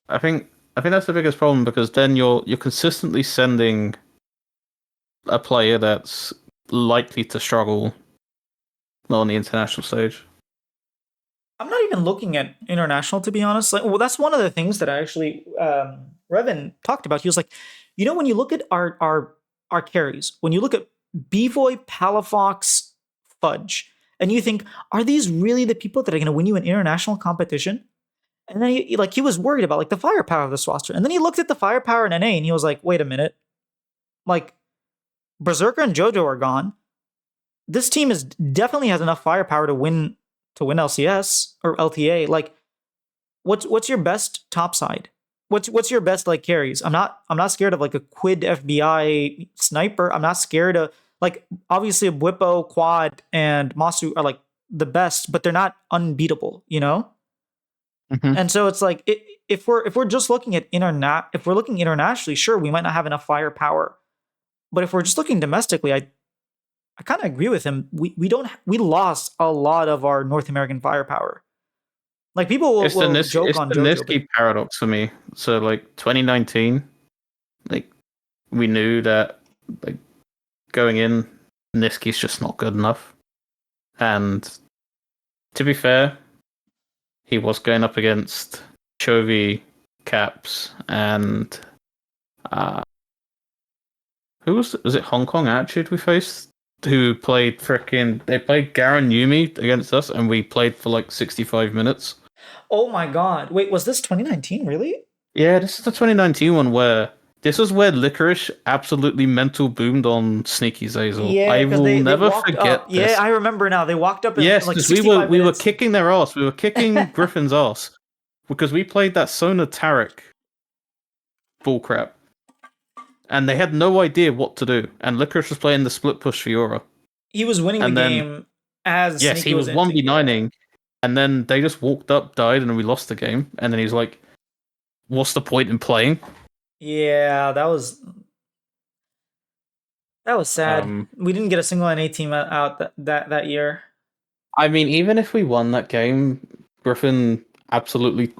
I think that's the biggest problem because then you're consistently sending a player that's likely to struggle on the international stage. I'm not even looking at international to be honest. Like, well, that's one of the things that I actually Revan talked about. He was like, you know, when you look at our carries, when you look at Bevoy, Palafox, Fudge, and you think, are these really the people that are going to win you an international competition? And then he was worried about like the firepower of this roster. And then he looked at the firepower in NA and he was like, wait a minute, like Berserker and JoJo are gone. This team is definitely has enough firepower to win LCS or LTA. Like, what's your best top side? What's your best like carries? I'm not scared of like a Quid FBI sniper. I'm not scared of like obviously a Bwipo, Quad, and Masu are like the best, but they're not unbeatable, you know? Hmm. And so it's like if we're just looking at if we're looking internationally, sure, we might not have enough firepower. But if we're just looking domestically, I kind of agree with him. We lost a lot of our North American firepower. Like people will joke It's on the JoJo, but Niski paradox for me. So like 2019, like we knew that like going in, Niski's just not good enough. And to be fair, he was going up against Chovy, Caps, and uh, who was it? Hong Kong Attitude we faced, who played freaking. They played Garen Yumi against us, and we played for like 65 minutes. oh my god. Wait, was this 2019 really? Yeah, this is the 2019 one where this was where Licorice absolutely mental boomed on Sneaky Zazel. Yeah, I because will they never walked up. forget Yeah, this. I remember now. They walked up in Yes, like because we were 65 we were minutes. kicking their ass. We were kicking Griffin's ass because we played that Sona Tarek bullcrap, and they had no idea what to do. And Licorice was playing the split push Fiora, He was winning the and then game as yes, Sneaky he was was one inting. v Yeah. nining, and then they just walked up, died, and we lost the game. And then he's like, "What's the point in playing?" Yeah, that was sad. Um, We didn't get a single NA team out that year. I mean, even if we won that game, Griffin absolutely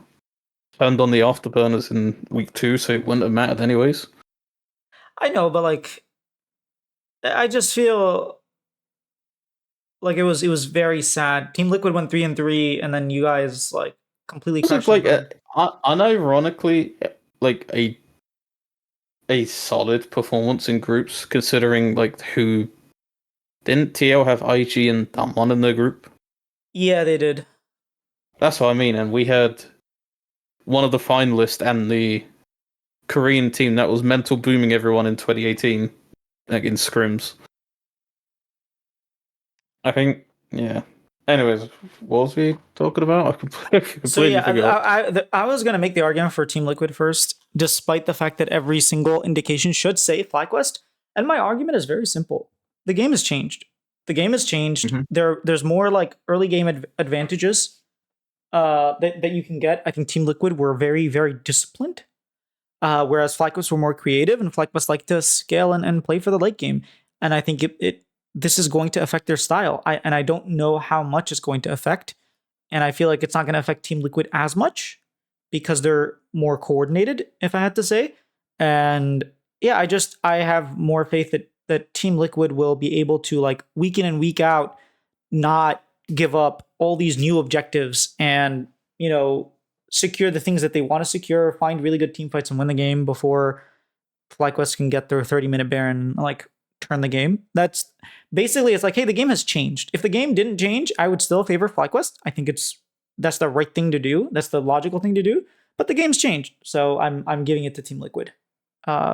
turned on the afterburners in week 2, so it wouldn't have mattered anyways. I know, but like I just feel like it was very sad. Team Liquid went 3-3, and then you guys like completely Also, crashed and like, burned. unironically, like a solid performance in groups, considering like who didn't TL have IG and Damwon in their group. Yeah, they did. That's what I mean, and we had one of the finalists and the Korean team that was mental booming everyone in 2018 like in scrims. I think, yeah. Anyways, what was we talking about? I So completely yeah, forgot. I was gonna make the argument for Team Liquid first, despite the fact that every single indication should say FlyQuest. And my argument is very simple: the game has changed. The game has changed. Hmm. There's more like early game advantages that you can get. I think Team Liquid were very disciplined, whereas FlyQuest were more creative, and FlyQuest like to scale and play for the late game. And I think this is going to affect their style. I don't know how much it's going to affect, and I feel like it's not going to affect Team Liquid as much because they're more coordinated, if I had to say. And yeah, I have more faith that Team Liquid will be able to like week in and week out not give up all these new objectives and secure the things that they want to secure, find really good team fights and win the game before FlyQuest can get their 30-minute Baron and like turn the game. That's basically it's like, hey, the game has changed. If the game didn't change, I would still favor FlyQuest. I think that's the right thing to do. That's the logical thing to do. But the game's changed, so I'm giving it to Team Liquid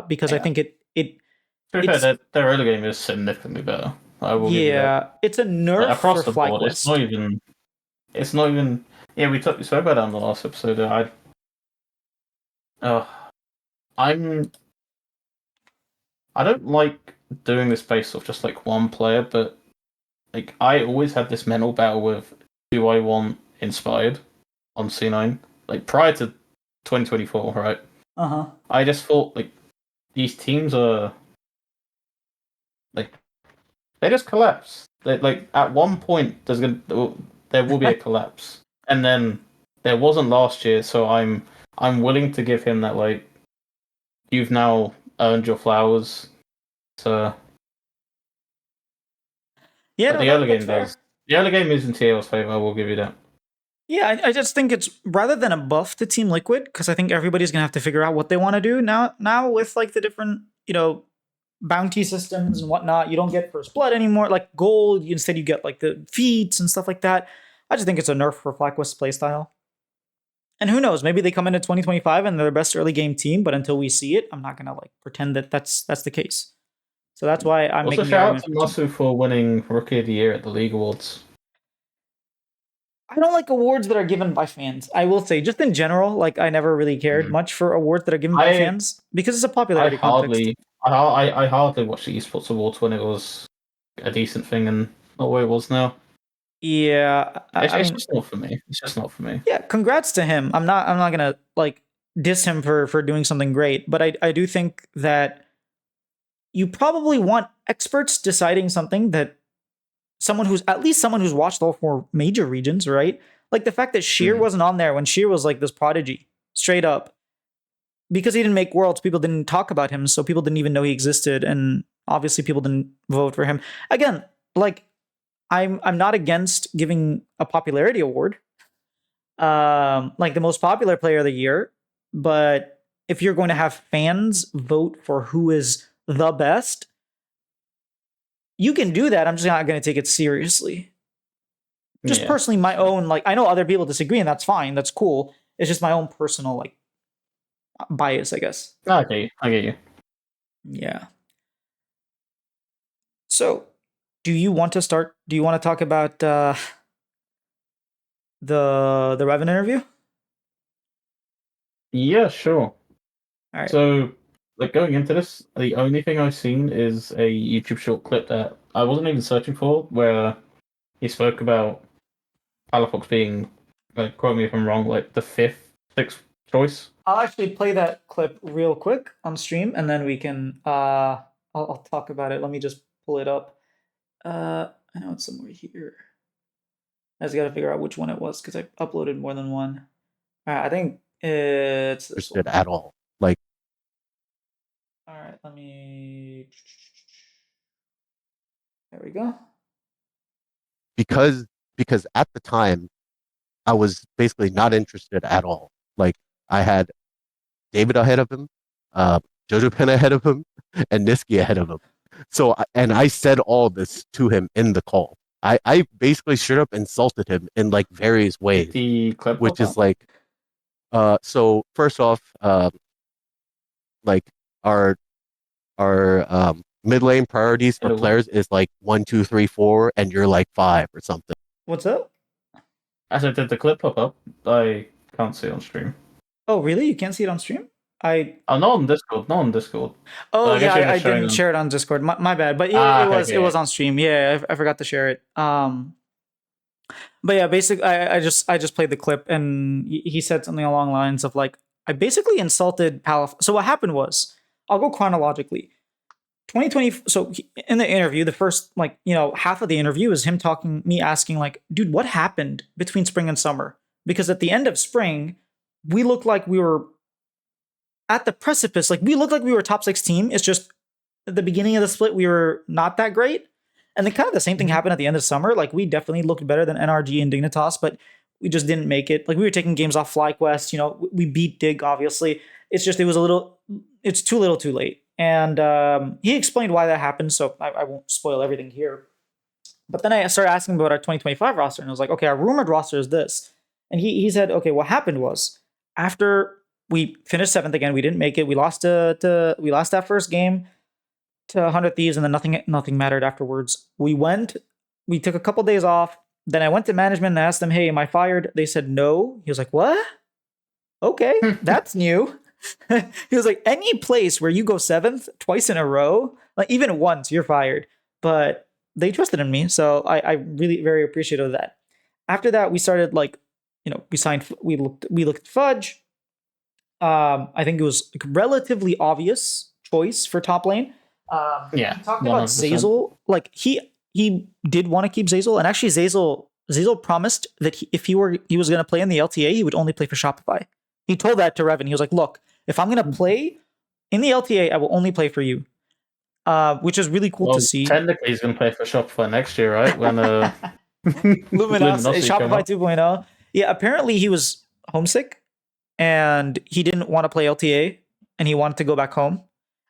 because I Yeah. think To be fair, it's their early game is significantly better. I will give you that. yeah, it's a nerf Like, for across the board, FlyQuest. it's not even. Yeah, we spoke about that in the last episode. Uh, I'm, I don't like doing this based off just like one player, but like I always had this mental battle with who I want inspired on C9. Like prior to 2024, right? Uh huh. I just thought like these teams are like they just collapse. Like at one point there will be a collapse, and then there wasn't last year. So I'm willing to give him that like you've now earned your flowers. So, Yeah, but no, the early that's game fair. does. The early game is in TL's favor. I will give you that. Yeah, I just think it's rather than a buff to Team Liquid, because I think everybody's gonna have to figure out what they want to do now. Now with like the different, bounty systems and whatnot, you don't get first blood anymore, like gold. Instead, you get like the feats and stuff like that. I just think it's a nerf for FlyQuest's playstyle. And who knows? Maybe they come into 2025 and they're the best early game team. But until we see it, I'm not gonna like pretend that that's the case. So that's why I'm Also, making the shout out argument to for team. Masu for winning Rookie of the Year at the League Awards. I don't like awards that are given by fans. I will say, just in general, like I never really cared Mhm. much for awards that are given by I fans because it's a I popularity contest. hardly I hardly watched the esports awards when it was a decent thing, and not what it was now. Yeah, I It's mean, just not for me. It's just not for me. yeah, congrats to him. I'm not gonna like diss him for doing something great, but I do think that you probably want experts deciding something that someone who's at least someone who's watched all four major regions, right? Like the fact that Sheer Mm. wasn't on there when Sheer was like this prodigy, straight up, because he didn't make worlds, people didn't talk about him, so people didn't even know he existed, and obviously people didn't vote for him. Again, like I'm not against giving a popularity award, like the most popular player of the year, but if you're going to have fans vote for who is the best, you can do that. I'm just not going to take it seriously. Just Yeah, personally, my same. own, like, I know other people disagree, and that's fine. That's cool. It's just my own personal, like, bias, I guess. I get you. I get you. Yeah. So, do you want to start? Do you want to talk about the Reven interview? Yeah, sure. All right. So, like going into this, the only thing I've seen is a YouTube short clip that I wasn't even searching for, where he spoke about Palafox being, like, quote me if I'm wrong, like the fifth, sixth choice. I'll actually play that clip real quick on stream, and then we can I'll talk about it. Let me just pull it up. I know it's somewhere here. I just got to figure out which one it was because I uploaded more than one. All right, I think it's this Interested one. at all. Like All right, let me. There we go. because because at the time I was basically not interested at all. Like I had David ahead of him, Jojo Pen ahead of him, and Niski ahead of him. So and I said all this to him in the call. I basically straight up insulted him in like various Did ways, the clip which pop is up? like so first off, like our mid lane priorities for Hello. players is like 1, 2, 3, 4, and you're like 5 or something. What's up? I said, did the clip pop up? I can't see it on stream. Oh, really? You can't see it on stream? I Oh, not on Discord. Not on Discord. Oh I yeah, guess you're I just showing didn't them. share it on Discord. My bad. But Ah, okay, it okay. was on stream. Yeah, I forgot to share it. But yeah, basically, I just played the clip, and he said something along the lines of like, I basically insulted Palaf. So what happened was, I'll go chronologically. 2020. So in the interview, the first like half of the interview is him talking, me asking like, dude, what happened between spring and summer? Because at the end of spring, we looked like we were at the precipice. Like we looked like we were a top 6 team. It's just at the beginning of the split, we were not that great. And then kind of the same thing Mhm. happened at the end of summer. Like we definitely looked better than NRG and Dignitas, but we just didn't make it. Like we were taking games off FlyQuest. We beat Dig, obviously. It's just, it's too little too late. And he explained why that happened, so I won't spoil everything here. But then I started asking about our 2025 roster, and I was like, okay, our rumored roster is this. And he said, okay, what happened was after we finished seventh again, we didn't make it. We lost we lost that first game to 100 Thieves, and then nothing mattered afterwards. We took a couple days off. Then I went to management and asked them, hey, am I fired? They said no. He was like, what? Okay, that's new. He was like, any place where you go seventh twice in a row, like even once, you're fired. But they trusted in me, so I really very appreciative of that. After that, we started like, we signed, we looked at Fudge. I think it was like relatively obvious choice for top lane. Yeah, He talked about 100%. Zazel. Like he did want to keep Zazel, and actually Zazel promised that he was going to play in the LTA, he would only play for Shopify. He told that to Reven. He was like, "Look, if I'm going to play in the LTA, I will only play for you," which is really cool to Well, see. technically, he's going to play for Shopify next year, right? When Luminos, Luminosity come Shopify out. 2.0. Yeah, apparently he was homesick and he didn't want to play LTA and he wanted to go back home.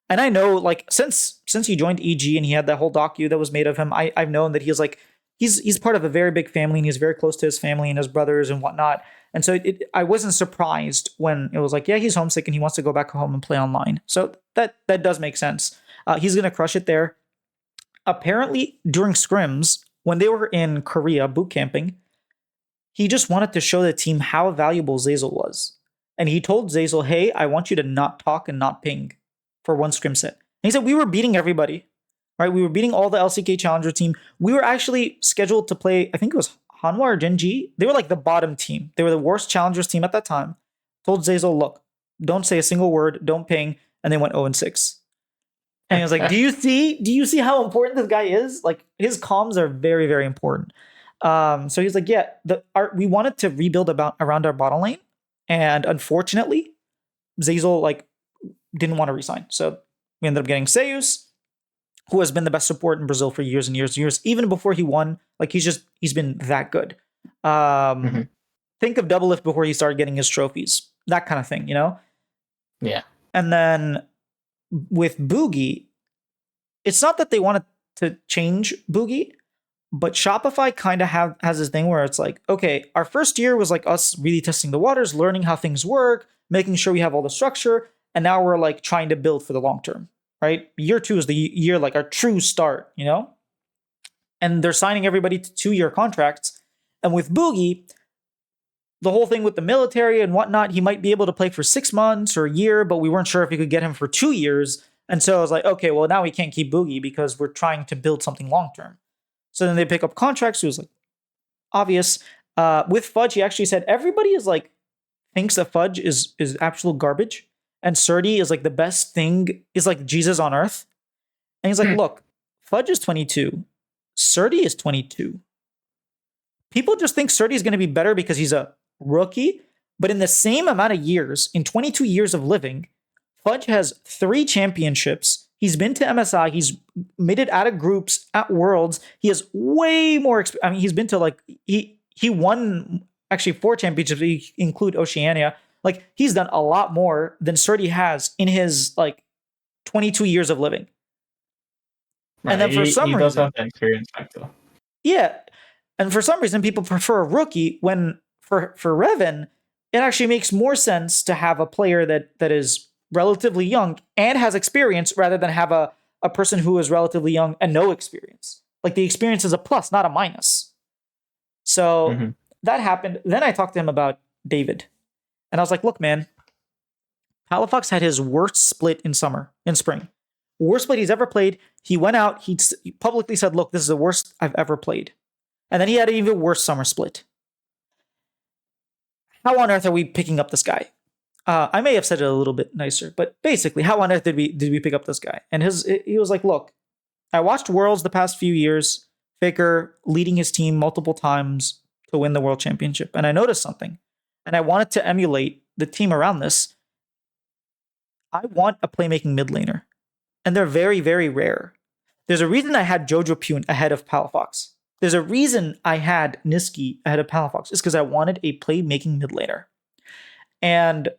And I know, like, since he joined EG and he had that whole docu that was made of him, I've known that he's like he's part of a very big family and he's very close to his family and his brothers and whatnot. And so I wasn't surprised when it was like, yeah, he's homesick and he wants to go back home and play online. So that does make sense. He's going to crush it there. Apparently, during scrims, when they were in Korea boot camping, he just wanted to show the team how valuable Zeyzal was. And he told Zeyzal, hey, I want you to not talk and not ping for one scrim set. And he said, we were beating everybody, right? We were beating all the LCK Challenger team. We were actually scheduled to play, I think it was Hanwha or Genji. They were like the bottom team. They were the worst Challengers team at that time. Told Zeyzal, look, don't say a single word, don't ping. And they went 0-6. And he was like, do you see how important this guy is? Like, his comms are very, very important. So he's like, yeah, we wanted to rebuild around our bottom lane. And unfortunately, Zeyzal like didn't want to resign. So we ended up getting Seus, who has been the best support in Brazil for years and years and years. Even before he won, like he's been that good. Think of Doublelift before he started getting his trophies. That kind of thing, you know? Yeah. And then with Boogie, it's not that they wanted to change Boogie, but Shopify kind of has this thing where it's like, okay, our first year was like us really testing the waters, learning how things work, making sure we have all the structure, and now we're like trying to build for the long term, right? Year 2 is the year like our true start, you know? And they're signing everybody to 2-year contracts. And with Boogie, the whole thing with the military and whatnot, he might be able to play for 6 months or a year, but we weren't sure if we could get him for 2 years. And so I was like, okay, well, now we can't keep Boogie because we're trying to build something long term. So then they pick up contracts. It was like obvious. With Fudge, he actually said everybody is like thinks that Fudge is absolute garbage, and Surdy is like the best thing, is like Jesus on earth. And he's like, look, Fudge is 22, Surdy is 22. People just think Surdy is going to be better because he's a rookie, but in the same amount of years, in 22 years of living, Fudge has 3 championships. He's been to MSI. He's made it out of groups at Worlds. He has way more. I mean, he's been to like he won actually 4 championships. If you include Oceania. Like he's done a lot more than Surdy has in his like 22 years of living. Right, and then for some he reason, does have the experience factor. yeah, and for some reason, people prefer a rookie when for Reven, it actually makes more sense to have a player that is relatively young and has experience rather than have a person who is relatively young and no experience. Like the experience is a plus, not a minus. So that happened. Then I talked to him about David. And I was like, look, man, Palafox had his worst split in spring. Worst split he's ever played. He went out, he publicly said, look, this is the worst I've ever played. And then he had an even worse summer split. How on earth are we picking up this guy? I may have said it a little bit nicer, but basically, how on earth did we pick up this guy? And he was like, look, I watched Worlds the past few years, Faker leading his team multiple times to win the World Championship, and I noticed something, and I wanted to emulate the team around this. I want a playmaking mid laner, and they're very, very rare. There's a reason I had Jojo Pune ahead of Palafox. There's a reason I had Niski ahead of Palafox. It's because I wanted a playmaking mid laner. And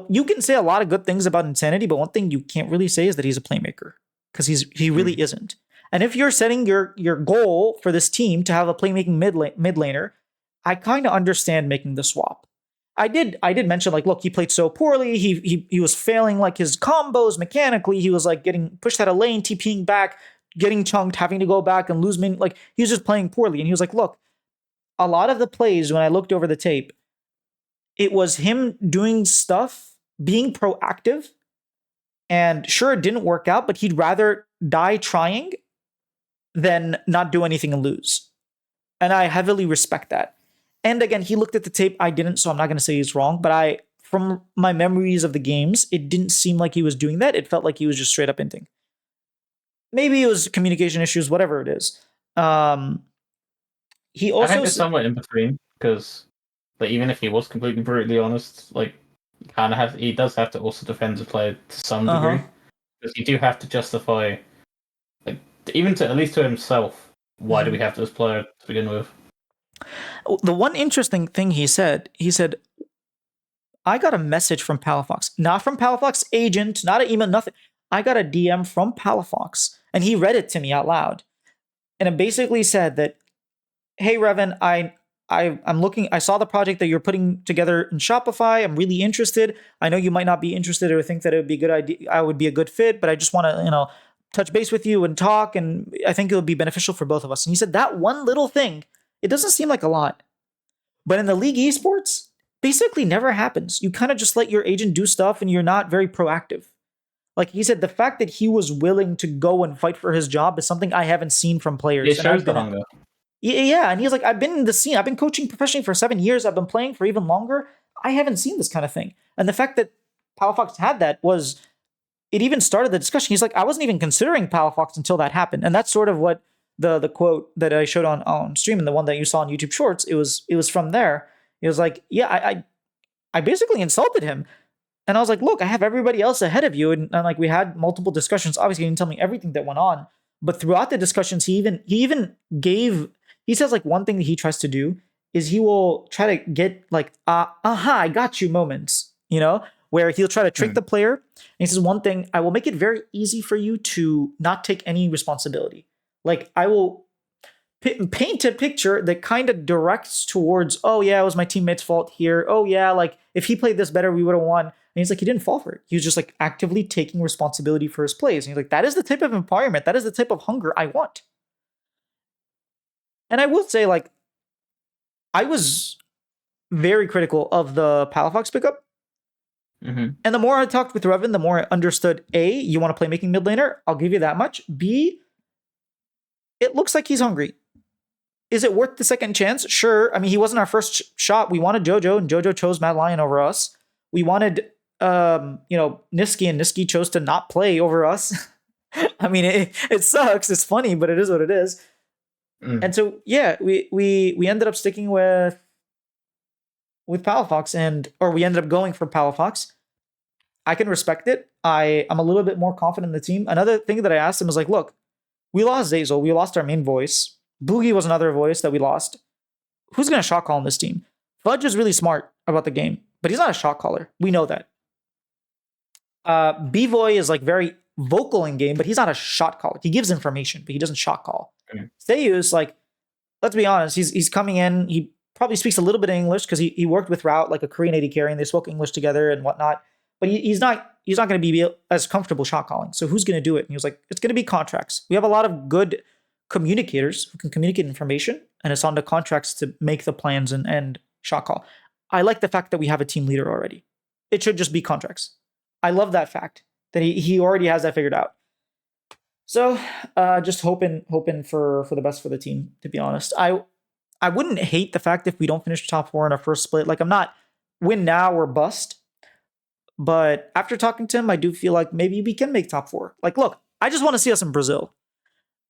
you can say a lot of good things about Insanity, but one thing you can't really say is that he's a playmaker, because he really isn't. And if you're setting your goal for this team to have a playmaking mid laner, I kind of understand making the swap. I did mention like, look, he played so poorly. He was failing like his combos mechanically. He was like getting pushed out of lane, TPing back, getting chunked, having to go back and lose min. Like he was just playing poorly. And he was like, look, a lot of the plays when I looked over the tape, it was him doing stuff, being proactive, and sure, it didn't work out, but he'd rather die trying than not do anything and lose. And I heavily respect that. And again, he looked at the tape. I didn't, so I'm not going to say he's wrong, but from my memories of the games, it didn't seem like he was doing that. It felt like he was just straight up inting. Maybe it was communication issues, whatever it is. He also I think it's somewhat in between, because but even if he was completely brutally honest, like he does have to also defend the player to some degree, because you do have to justify, like even to at least to himself, why do we have this player to begin with? The one interesting thing he said, I got a message from Palafox, not from Palafox agent, not an email, nothing. I got a DM from Palafox, and he read it to me out loud, and it basically said that, "Hey Reven, I I'm looking. I saw the project that you're putting together in Shopify. I'm really interested. I know you might not be interested or think that it would be a good idea. I would be a good fit, but I just want to, touch base with you and talk. And I think it would be beneficial for both of us. And he said that one little thing. It doesn't seem like a lot, but in the league esports, basically never happens. You kind of just let your agent do stuff, and you're not very proactive. Like he said, the fact that he was willing to go and fight for his job is something I haven't seen from players. It shows the hunger. Yeah, and he's like, I've been in the scene. I've been coaching professionally for 7 years. I've been playing for even longer. I haven't seen this kind of thing. And the fact that Palafox had that was, it even started the discussion. He's like, I wasn't even considering Palafox until that happened. And that's sort of what the quote that I showed on stream and the one that you saw on YouTube Shorts. It was from there. It was like, yeah, I basically insulted him. And I was like, look, I have everybody else ahead of you. And like, we had multiple discussions. Obviously, he didn't tell me everything that went on. But throughout the discussions, he even gave, he says like one thing that he tries to do is he will try to get like, aha, I got you moments, where he'll try to trick the player. And he says one thing, I will make it very easy for you to not take any responsibility. Like I will paint a picture that kind of directs towards, oh yeah, it was my teammate's fault here. Oh yeah, like if he played this better, we would have won. And he's like, he didn't fall for it. He was just like actively taking responsibility for his plays. And he's like, that is the type of empowerment. That is the type of hunger I want. And I will say, like, I was very critical of the Palafox pickup. Mm-hmm. And the more I talked with Reven, the more I understood, A, you want to play making mid laner? I'll give you that much. B, it looks like he's hungry. Is it worth the second chance? Sure. I mean, he wasn't our first shot. We wanted Jojo, and Jojo chose Mad Lion over us. We wanted, Niski, and Niski chose to not play over us. I mean, it sucks. It's funny, but it is what it is. And so, yeah, we ended up sticking with Palafox, or we ended up going for Palafox. I can respect it. I'm a little bit more confident in the team. Another thing that I asked him was like, look, we lost Zazel. We lost our main voice. Boogie was another voice that we lost. Who's going to shot call in this team? Fudge is really smart about the game, but he's not a shot caller. We know that. B-Voy is like very vocal in game, but he's not a shot caller. He gives information, but he doesn't shot call. Seiyu's like, let's be honest, he's coming in. He probably speaks a little bit of English because he worked with Route, like a Korean AD carry, and they spoke English together and whatnot. But he's not going to be as comfortable shot calling. So who's going to do it? And he was like, it's going to be contracts. We have a lot of good communicators who can communicate information, and it's on the contracts to make the plans and shot call. I like the fact that we have a team leader already. It should just be contracts. I love that fact that he already has that figured out. So just hoping for the best for the team, to be honest. I wouldn't hate the fact if we don't finish top 4 in our first split. Like, I'm not win now or bust. But after talking to him, I do feel like maybe we can make top 4. Like, look, I just want to see us in Brazil.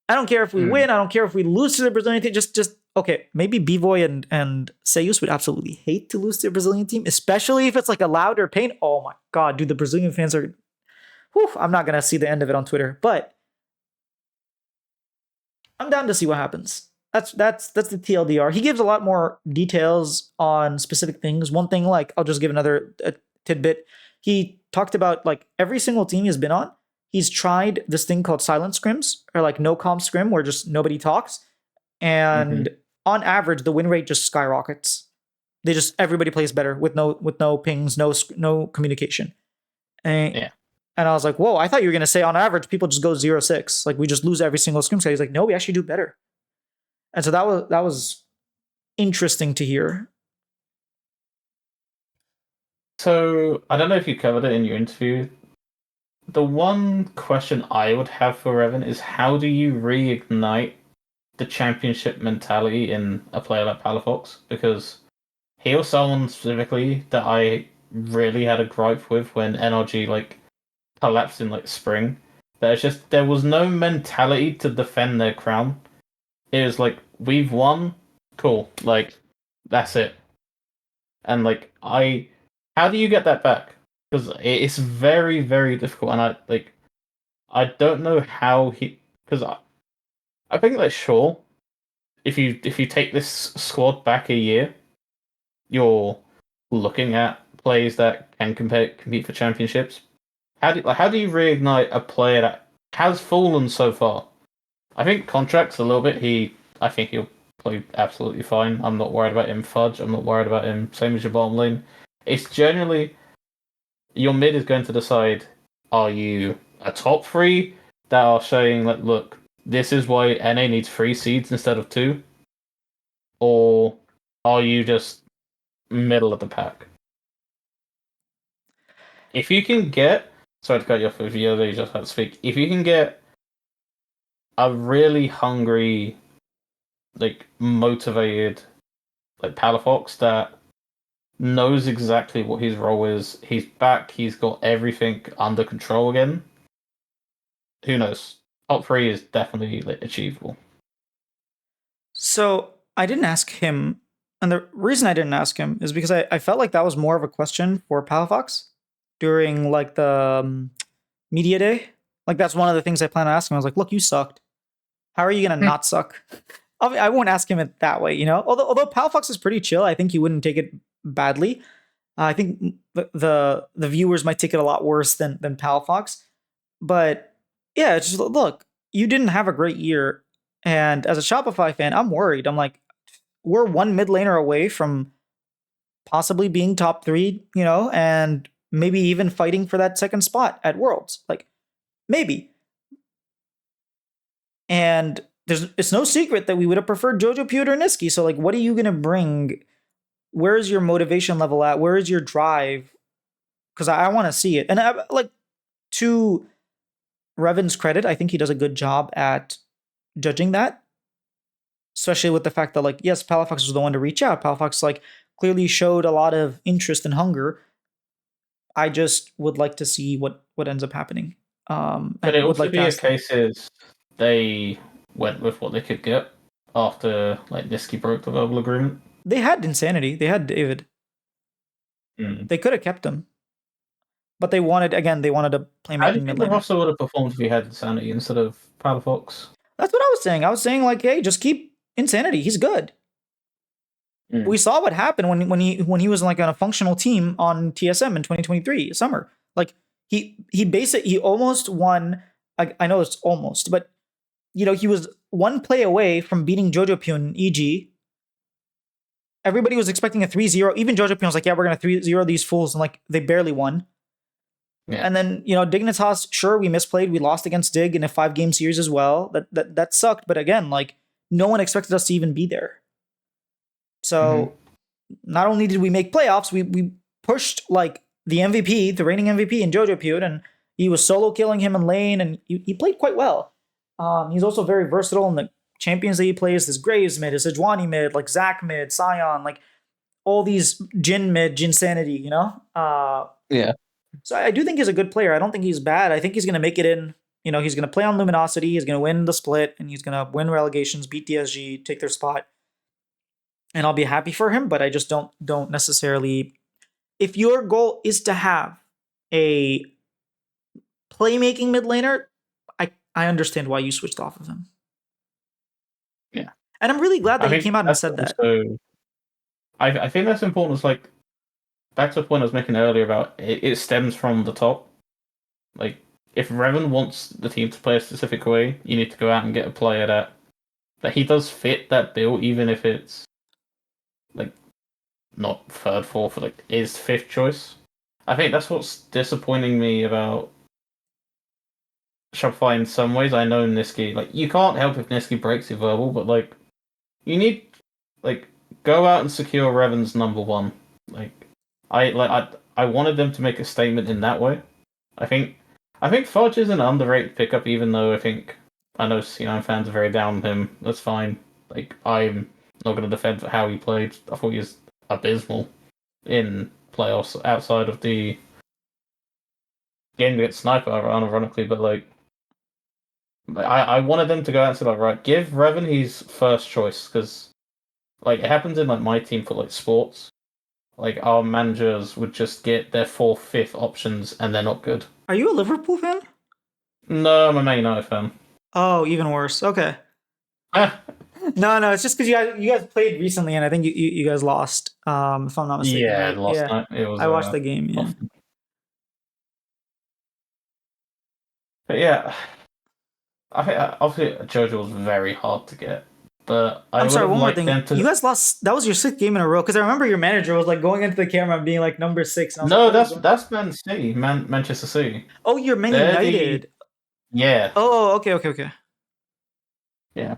I don't care if we win. I don't care if we lose to the Brazilian team. Just okay, maybe B-Voy and Seiyus would absolutely hate to lose to a Brazilian team, especially if it's like a louder pain. Oh my God, dude, the Brazilian fans are... Whew, I'm not going to see the end of it on Twitter. But I'm down to see what happens. That's the TLDR. He gives a lot more details on specific things. One thing, like, I'll just give another tidbit. He talked about, like, every single team he's been on, he's tried this thing called silent scrims, or like no comm scrim, where just nobody talks. And on average, the win rate just skyrockets. Everybody plays better with no pings, no communication. And I was like, whoa, I thought you were going to say on average, people just go 0-6. Like, we just lose every single scrim. So he's like, no, we actually do better. And so that was interesting to hear. So I don't know if you covered it in your interview. The one question I would have for Reven is, how do you reignite the championship mentality in a player like Palafox? Because he was someone specifically that I really had a gripe with when NRG like collapsed in like spring. There was no mentality to defend their crown. It was like, we've won, cool, like that's it. And like, how do you get that back? Because it's very, very difficult, and I don't know how because I think that sure, if you take this squad back a year, you're looking at players that can compete for championships. How do you reignite a player that has fallen so far? I think contracts a little bit. I think he'll played absolutely fine. I'm not worried about him fudge. I'm not worried about him. Same as your bottom lane. It's generally your mid is going to decide: are you a top three that are showing like, look, this is why NA needs 3 seeds instead of 2, or are you just middle of the pack? If you can get, sorry to cut you off if you just had to speak. If you can get a really hungry, like motivated, like Palafox that knows exactly what his role is, he's back, he's got everything under control again. Who knows? Top 3 is definitely like, achievable. So I didn't ask him, and the reason I didn't ask him is because I felt like that was more of a question for Palafox during like the media day. Like that's one of the things I planned on asking him. I was like, "Look, you sucked. How are you gonna not suck?" I won't ask him it that way, you know. Although Palafox is pretty chill, I think he wouldn't take it badly. I think the viewers might take it a lot worse than Palafox. But yeah, it's just look, you didn't have a great year, and as a Shopify fan, I'm worried. I'm like, we're one mid laner away from possibly being top 3, you know, and maybe even fighting for that second spot at Worlds. Like maybe. And it's no secret that we would have preferred Jojo Pewter or Niski. So like, what are you gonna bring? Where is your motivation level at? Where is your drive? Because I want to see it. And like to Reven's credit, I think he does a good job at judging that, especially with the fact that like, yes, Palafox was the one to reach out. Palafox like clearly showed a lot of interest and hunger. I just would like to see what ends up happening. Could And it would also like to be a ask them. case is they went with what they could get after like Niski broke the verbal agreement? They had Insanity. They had David. They could have kept him, but they wanted a How do playmaking you mid think the laner. roster would have performed if he had Insanity instead of Palafox? That's what I was saying. I was saying like, hey, just keep Insanity. He's good. We saw what happened when he was like on a functional team on TSM in 2023 summer. Like he almost won. I know it's almost, but you know he was one play away from beating Jojo Pyun EG. Everybody was expecting a 3-0. Even Jojo Pyun was like, yeah, we're gonna 3-0 these fools, and like they barely won. Yeah. And then, you know, Dignitas, sure, we misplayed. We lost against Dig in a 5-game series as well. That sucked. But again, like, no one expected us to even be there. So not only did we make playoffs, we pushed like the MVP, the reigning MVP in Jojo Pewd, and he was solo killing him in lane, and he played quite well. He's also very versatile in the champions that he plays. His Graves mid, his Sejuani mid, like Zac mid, Sion, like all these Jin mid, Jin Sanity, you know? Yeah. So I do think he's a good player. I don't think he's bad. I think he's going to make it in. You know, he's going to play on Luminosity. He's going to win the split, and he's going to win relegations, beat DSG, take their spot, and I'll be happy for him. But I just don't necessarily. If your goal is to have a playmaking mid laner, I understand why you switched off of him. Yeah, and I'm really glad that I he think came out and that's said that. also. I think that's important. It's like back to the point I was making earlier about it stems from the top. Like, if Revan wants the team to play a specific way, you need to go out and get a player that he does fit that bill, even if it's like not third, fourth, like is fifth choice. I think that's what's disappointing me about Shopify in some ways. I know Niski, like you can't help if Niski breaks your verbal, but like you need like go out and secure Revan's number one. Like I wanted them to make a statement in that way. I think Fudge is an underrated pickup, even though I know C9 fans are very down on him. That's fine. Like I'm not going to defend how he played. I thought he was abysmal in playoffs outside of the game against Sniper, ironically. But like I wanted them to go out and say like, right, give Revan his first choice because like it happens in like my team for like sports. Like our managers would just get their fourth, fifth options, and they're not good. Are you a Liverpool fan? No, I'm a Man United fan. Oh, even worse. Okay. No, it's just because you guys played recently, and I think you guys lost. If I'm not mistaken, Yeah, right? last Yeah, night it was I watched the game. Yeah. tough. But yeah, I think obviously Jojo was very hard to get. but I I'm would sorry, have one more liked thing. them You to. guys lost. That was your 6th game in a row. Because I remember your manager was like going into the camera and being like number 6, and I was like, No, "What is going on?" that's Man City, Manchester City. Oh, you're Man They're the United. yeah, Oh, okay, okay, okay. yeah.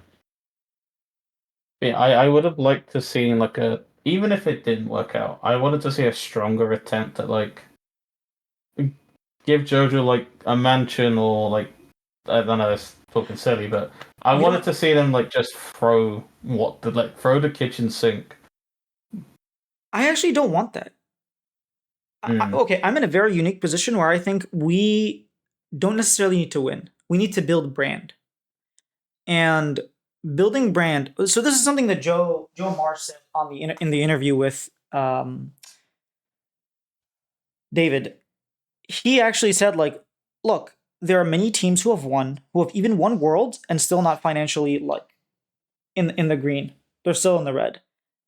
Yeah, I would have liked to see like a even if it didn't work out, I wanted to see a stronger attempt at like give Jojo like a mansion or like I don't know, it's talking silly, but I You wanted don't. to see them like just throw the kitchen sink. I actually don't want that. Mm. Okay, I'm in a very unique position where I think we don't necessarily need to win. We need to build brand. And building brand. So this is something that Joe Marsh said on in the interview with David. He actually said like, look, there are many teams who have even won worlds and still not financially like in the green. They're still in the red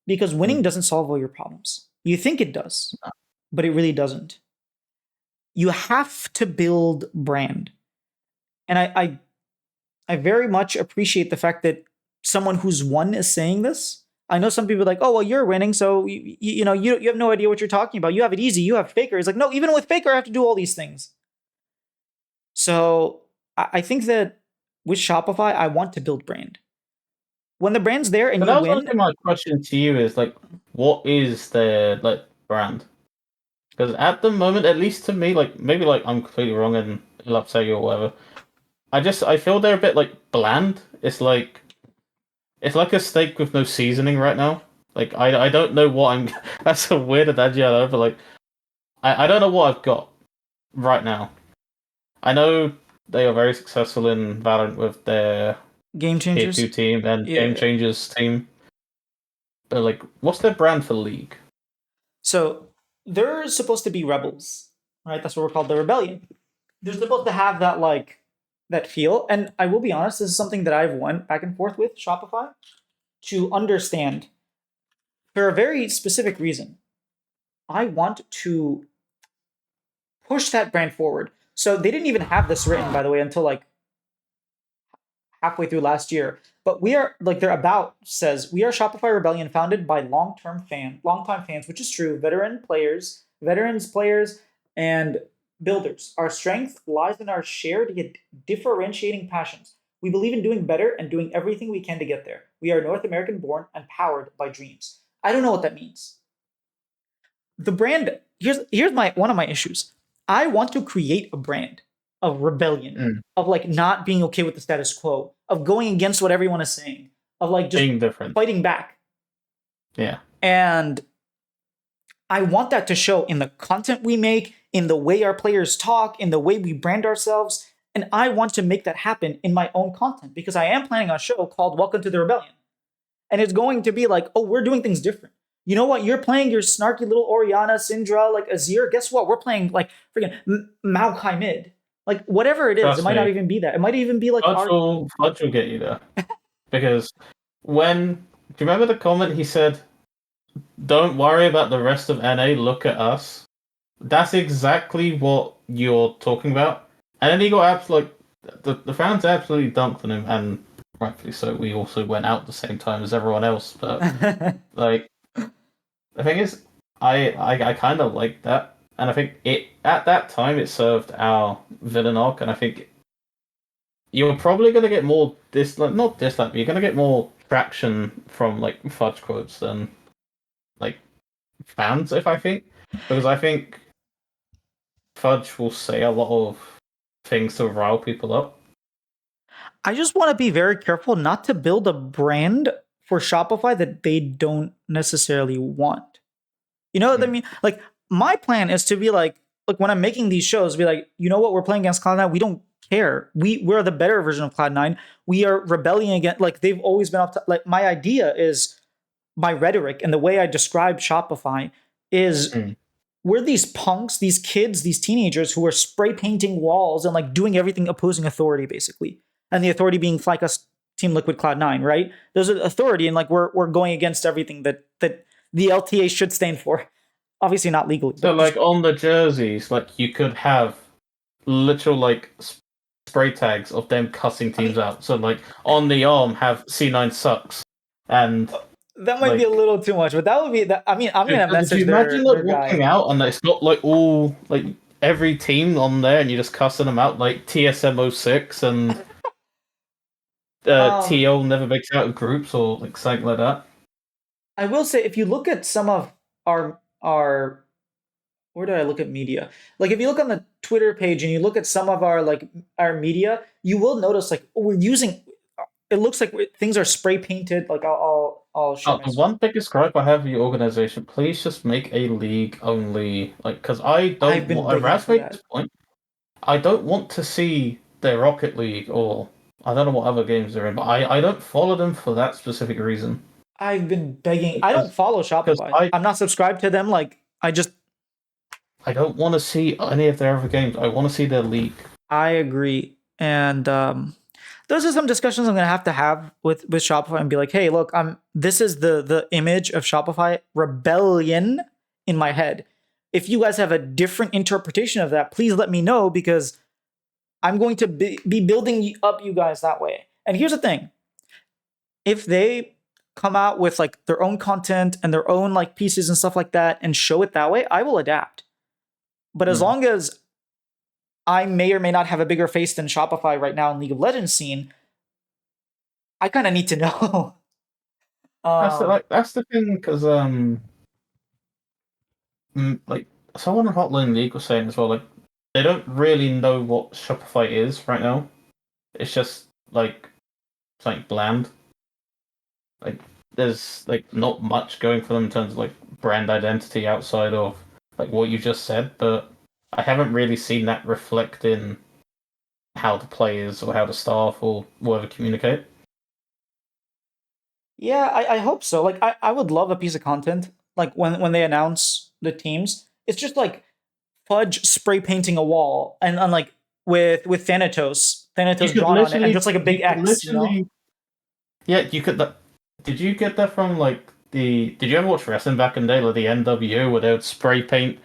because winning Mm. doesn't solve all your problems. You think it does, but it really doesn't. You have to build brand, and I very much appreciate the fact that someone who's won is saying this. I know some people are like, oh, well, you're winning, so you have no idea what you're talking about. You have it easy. You have Faker. It's like, no, even with Faker, I have to do all these things. So I think that with Shopify, I want to build brand. When the brand's there and So you that was win, actually my question to you is like, what is their like brand? Because at the moment, at least to me, like maybe like I'm completely wrong and it'll upset you or whatever. I feel they're a bit like bland. It's like a steak with no seasoning right now. Like I don't know what I'm. That's a weird analogy, I know, but like I don't know what I've got right now. I know they are very successful in Valorant with their game Tier 2 changers. team and Game Yeah. Changers team. But like, what's their brand for League? So they're supposed to be rebels, right? That's what we're called, the rebellion. They're supposed to have that like that feel. And I will be honest, this is something that I've went back and forth with Shopify to understand for a very specific reason. I want to push that brand forward. So they didn't even have this written, by the way, until like halfway through last year. But we are like their about says we are Shopify Rebellion founded by longtime fans, which is true, veterans players, and builders. Our strength lies in our shared yet differentiating passions. We believe in doing better and doing everything we can to get there. We are North American born and powered by dreams. I don't know what that means. The brand here's my one of my issues. I want to create a brand of rebellion, Mm. of like not being okay with the status quo, of going against what everyone is saying, of like just Being different. fighting back. Yeah. And I want that to show in the content we make, in the way our players talk, in the way we brand ourselves. And I want to make that happen in my own content because I am planning a show called Welcome to the Rebellion. And it's going to be like, oh, we're doing things different. You know what? You're playing your snarky little Oriana, Syndra, like Azir. Guess what? We're playing like freaking Maokai mid. Like whatever it is, it Trust might not me. even be that. It might even be like our. Fudge will get you there. Because when do you remember the comment he said, "Don't worry about the rest of NA. Look at us." That's exactly what you're talking about. And then he got absolutely the fans absolutely dunked on him, and rightfully so. We also went out the same time as everyone else, but like the thing is, I kind of like that, and I think it at that time it served our villain arc, and I think you're probably gonna get more not dislike, but you're gonna get more traction from like fudge quotes than like fans, if I think, because I think Fudge will say a lot of things to rile people up. I just want to be very careful not to build a brand for Shopify that they don't necessarily want. You know what I mean? Like my plan is to be like when I'm making these shows, be like, you know what, we're playing against Cloud9. We don't care. We're the better version of Cloud9. We are rebelling against like they've always been up to like my idea is my rhetoric and the way I describe Shopify is we're these punks, these kids, these teenagers who are spray painting walls and like doing everything opposing authority, basically. And the authority being Flycus Team Liquid Cloud9, right? Those are authority, and like we're going against everything that the LTA should stand for. Obviously not legally. So, like on the jerseys, like you could have literal like spray tags of them cussing teams out. So, like on the arm, have C9 sucks. And That might be a like, little too much, but that would be that. I mean, I'm gonna did message you imagine their like walking guy. out and it's got like all like every team on there, and you're just cussing them out like TSM06 and Um, TL never makes out of groups or like something like that. I will say if you look at some of our where did I look at media? Like if you look on the Twitter page and you look at some of our media, you will notice like we're using. It looks like things are spray painted. Like I'll share Oh, my the screen. one biggest gripe I have with your organization, please just make a league only, like, because I I've don't been want, begging Raz for made that. this point, I don't want to see their Rocket League, or I don't know what other games they're in, but I don't follow them for that specific reason. I've been begging. I don't Because follow because Shopify. I'm not subscribed to them. Like I don't want to see any of their other games. I want to see their league. I agree. And those are some discussions I'm gonna have with Shopify and be like, hey, look, this is the image of Shopify rebellion in my head. If you guys have a different interpretation of that, please let me know because I'm going to be building up you guys that way. And here's the thing: if they come out with like their own content and their own like pieces and stuff like that and show it that way, I will adapt. But as Mm. long as I may or may not have a bigger face than Shopify right now in League of Legends scene, I kind of need to know. That's the thing, because like someone on Hotline League was saying as well, like they don't really know what Shopify is right now. It's just like it's like bland. Like there's like not much going for them in terms of like brand identity outside of like what you just said, but I haven't really seen that reflect in how the players or how the staff or whatever communicate. Yeah, I hope so. Like I would love a piece of content like when they announce the teams. It's just like Fudge spray painting a wall and like with You Thanatos could drawn on it, and literally, just like a big you could X, you know? literally, yeah, you could. Did you get that from like the? Did you ever watch wrestling back in the day, like the NWO, where they would spray paint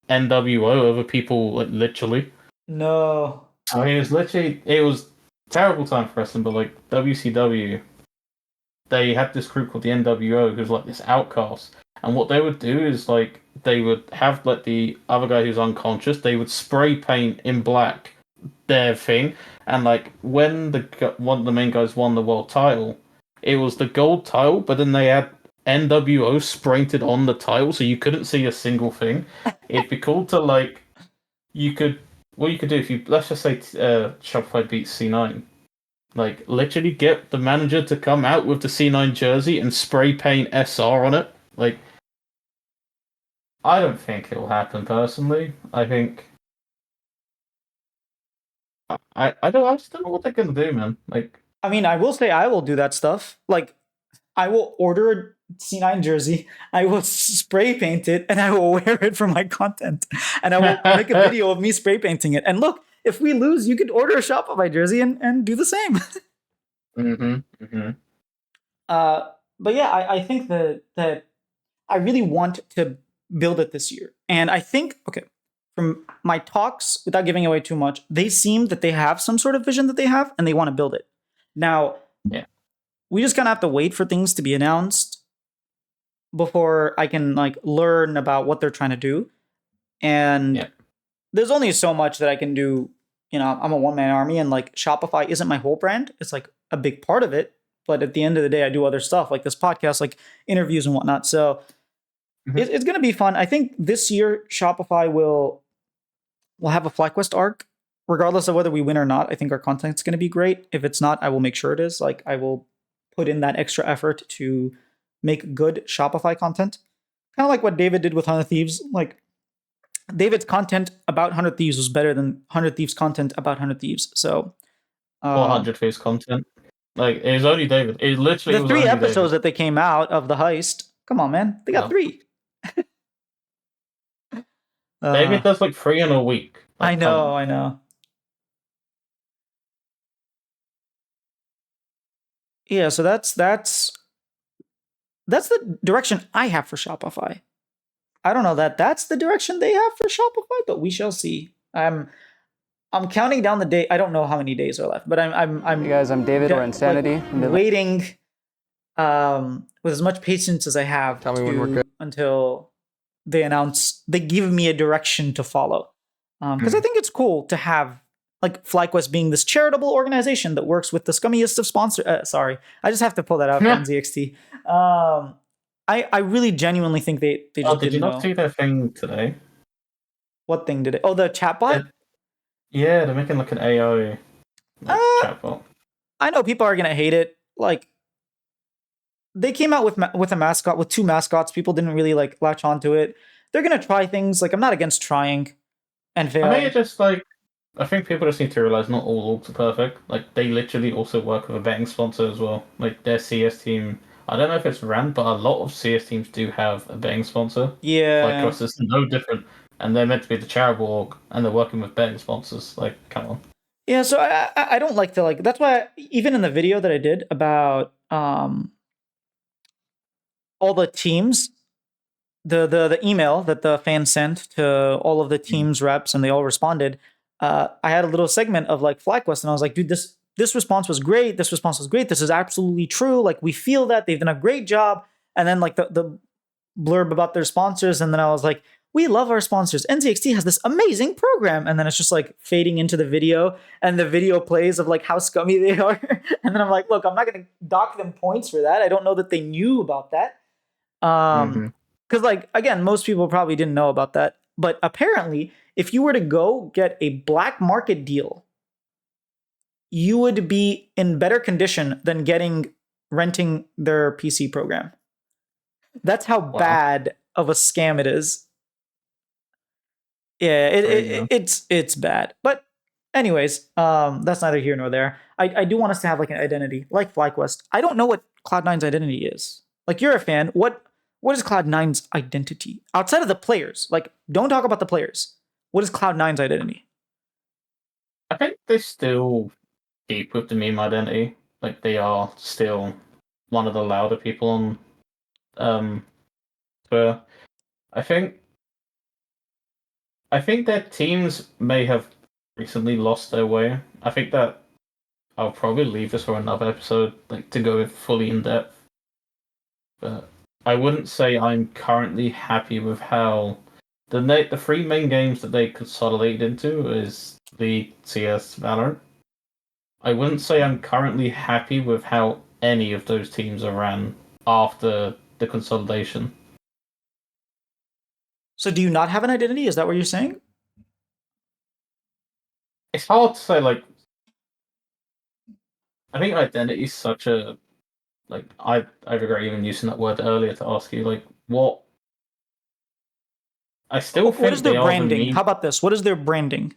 NWO over people, like literally? No. I mean, it was a terrible time for wrestling, but like WCW, they had this group called the NWO, who's like this outcast, and what they would do is like they would have like the other guy who's unconscious, they would spray paint in black their thing, and like when one of the main guys won the world title, it was the gold title, but then they had NWO sprinted on the title, so you couldn't see a single thing. It'd be cool to like you could what you could do if you let's just say Shopify beats C9. Like literally get the manager to come out with the C9 jersey and spray paint SR on it. Like I don't think it'll happen personally. I think I just don't know what they're gonna do, man. Like I mean, I will say I will do that stuff. Like I will order a C9 jersey, I will spray paint it, and I will wear it for my content. And I will make a video of me spray painting it. And look, if we lose, you could order a Shopify jersey and do the same. mm-hmm. Uh, but yeah, I think that I really want to build it this year. And I think, okay, from my talks, without giving away too much, they seem that they have some sort of vision that they have and they want to build it. Now, Yeah. we just kind of have to wait for things to be announced before I can like learn about what they're trying to do. And Yeah. there's only so much that I can do. You know, I'm a one man army, and like Shopify isn't my whole brand. It's like a big part of it. But at the end of the day, I do other stuff like this podcast, like interviews and whatnot. So Mm-hmm. it's going to be fun. I think this year Shopify will have a FlyQuest arc, regardless of whether we win or not. I think our content's going to be great. If it's not, I will make sure it is. Like I will put in that extra effort to make good Shopify content, kind of like what David did with 100 Thieves. Like David's content about 100 Thieves was better than 100 Thieves content about 100 Thieves. So 400 face content. Like it was only David. It literally the was three only episodes David. that they came out of the heist, come on, man, they got No. three. David does like 3 in a week. I Like come know, on. I know. Yeah, so that's the direction I have for Shopify. I don't know that that's the direction they have for Shopify, but we shall see. I'm counting down the day. I don't know how many days are left, but I'm Hey guys, I'm David. We're Insanity. waiting with as much patience as I have Tell me when we're good. until they give me a direction to follow. Because I think it's cool to have like FlyQuest being this charitable organization that works with the scummiest of sponsors. Sorry, I just have to pull that out for NZXT. I really genuinely think they Oh, just did you didn't not know. see their thing today? What thing did it? Oh, the chatbot. Yeah, they're making like an AI like Uh, chatbot. I know people are gonna hate it. Like they came out with a mascot with two mascots. People didn't really like latch onto it. They're gonna try things. Like I'm not against trying and I think failing. it's just like I think people just need to realize not all orgs are perfect. Like they literally also work with a betting sponsor as well. Like their CS team, I don't know if it's ran, but a lot of CS teams do have a betting sponsor. Yeah. FlyQuest is no different, and they're meant to be the charitable org, and they're working with betting sponsors. Like, come on. Yeah, so I don't like to like that's why even in the video that I did about all the teams, the email that the fans sent to all of the teams reps and they all responded, I had a little segment of like FlyQuest and I was like, dude, this response was great. This response was great. This is absolutely true. Like we feel that they've done a great job. And then like the blurb about their sponsors, and then I was like, we love our sponsors. NZXT has this amazing program, and then it's just like fading into the video, and the video plays of like how scummy they are, and then I'm like, look, I'm not gonna dock them points for that. I don't know that they knew about that, Mm-hmm. because like again, most people probably didn't know about that, but apparently, if you were to go get a black market deal, you would be in better condition than renting their PC program. That's how Wow. bad of a scam it is. Yeah, it's bad. But anyways, that's neither here nor there. I do want us to have like an identity, like FlyQuest. I don't know what Cloud9's identity is. Like you're a fan. What is Cloud9's identity? Outside of the players. Like, don't talk about the players. What is Cloud9's identity? I think they still keep with the meme identity. Like they are still one of the louder people on Twitter. I think their teams may have recently lost their way. I think that I'll probably leave this for another episode, like to go fully in depth. But I wouldn't say I'm currently happy with how the three main games that they consolidated into is League, CS, Valorant. I wouldn't say I'm currently happy with how any of those teams are ran after the consolidation. So do you not have an identity? Is that what you're saying? It's hard to say. Like, I think identity is such a like I regret even using that word earlier to ask you like what. I still What think is their they are the branding? meme. How about this? What is their branding?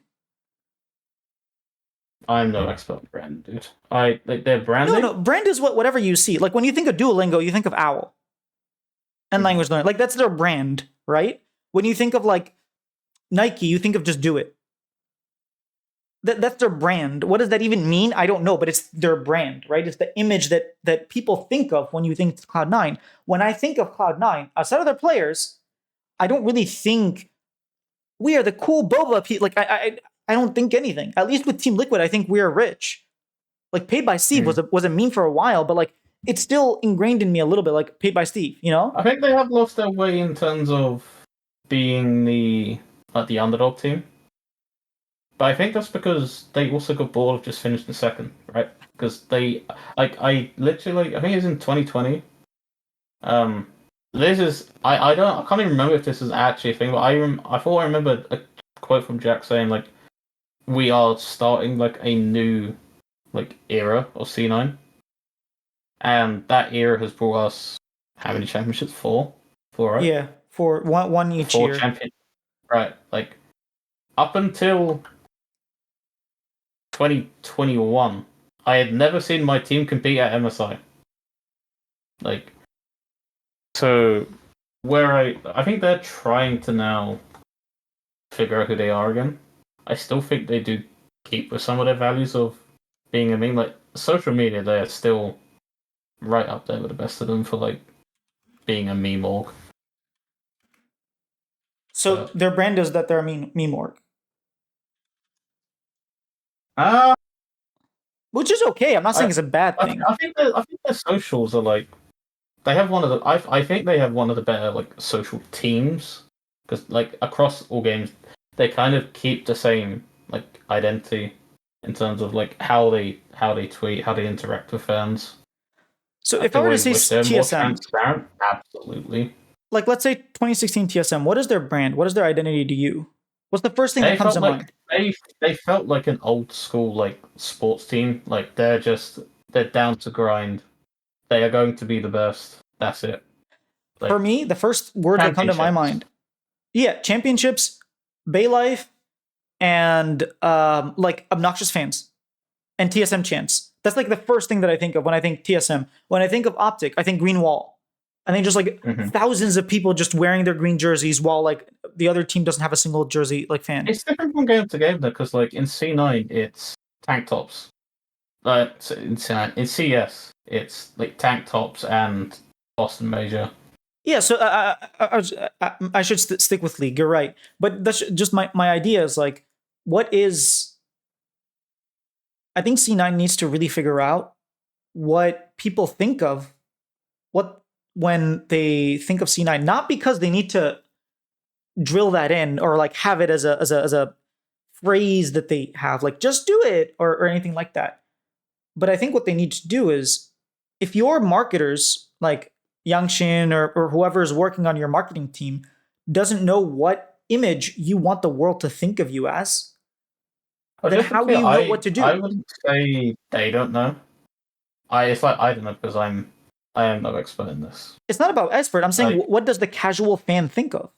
I'm no expert on brand, dude. I like their No, branding. no, brand is whatever you see. Like when you think of Duolingo, you think of owl and language learning. Like that's their brand, right? When you think of like Nike, you think of just do it. That's their brand. What does that even mean? I don't know, but it's their brand, right? It's the image that people think of when you think of Cloud9. When I think of Cloud9, outside of their players, I don't really think we are the cool boba people. Like I don't think anything. At least with Team Liquid, I think we are rich. Like Paid by Steve was a meme for a while, but like it's still ingrained in me a little bit. Like Paid by Steve, you know? I think they have lost their way in terms of being the underdog team. But I think that's because they also got bored of just finishing second, right? Because they I literally I think it was in 2020. This is I can't even remember if this is actually a thing, but I thought I remembered a quote from Jack saying like we are starting like a new like era of C9, and that era has brought us how many championships? Four, right? Yeah, for one each Four year. champion, right? Like up until 2021, I had never seen my team compete at MSI. Like, so where I think they're trying to now figure out who they are again. I still think they do keep with some of their values of being a meme. Like social media, they're still right up there with the best of them for like being a meme org. So their brand is that they're a meme org. Uh, Which is okay. I'm not saying it's a bad thing. I think their socials are like they have one of the. I think they have one of the better like social teams because like across all games, they kind of keep the same like identity in terms of like how they tweet, how they interact with fans. So I if I feel were to like say if they're more TSM, transparent, absolutely. like let's say 2016 TSM, what is their brand? What is their identity to you? What's the first thing that They comes felt to like mind? they felt like an old school like sports team. Like they're down to grind. They are going to be the best. That's it. For Like me, the first words that come to my championships. mind, yeah, championships, Bay Life, and like obnoxious fans and TSM chants. That's like the first thing that I think of when I think TSM. When I think of Optic, I think Green Wall. I think just like Hmm. thousands of people just wearing their green jerseys while like the other team doesn't have a single jersey like fan. It's different from game to game though, because like in C9 it's tank tops. In C9, in CS it's like tank tops and Boston Major. Yeah, so I should stick with League. You're right, but that's just my idea is like, what is? I think C9 needs to really figure out what people think of what when they think of C9, not because they need to drill that in or like have it as a phrase that they have, like just do it or anything like that. But I think what they need to do is if your marketers like Yangshin or whoever is working on your marketing team doesn't know what image you want the world to think of you as, But then just to be how do clear, you know what to I do? wouldn't say they don't know. It's like I don't know because I am no expert in this. It's not about expert. I'm saying Like what does the casual fan think of?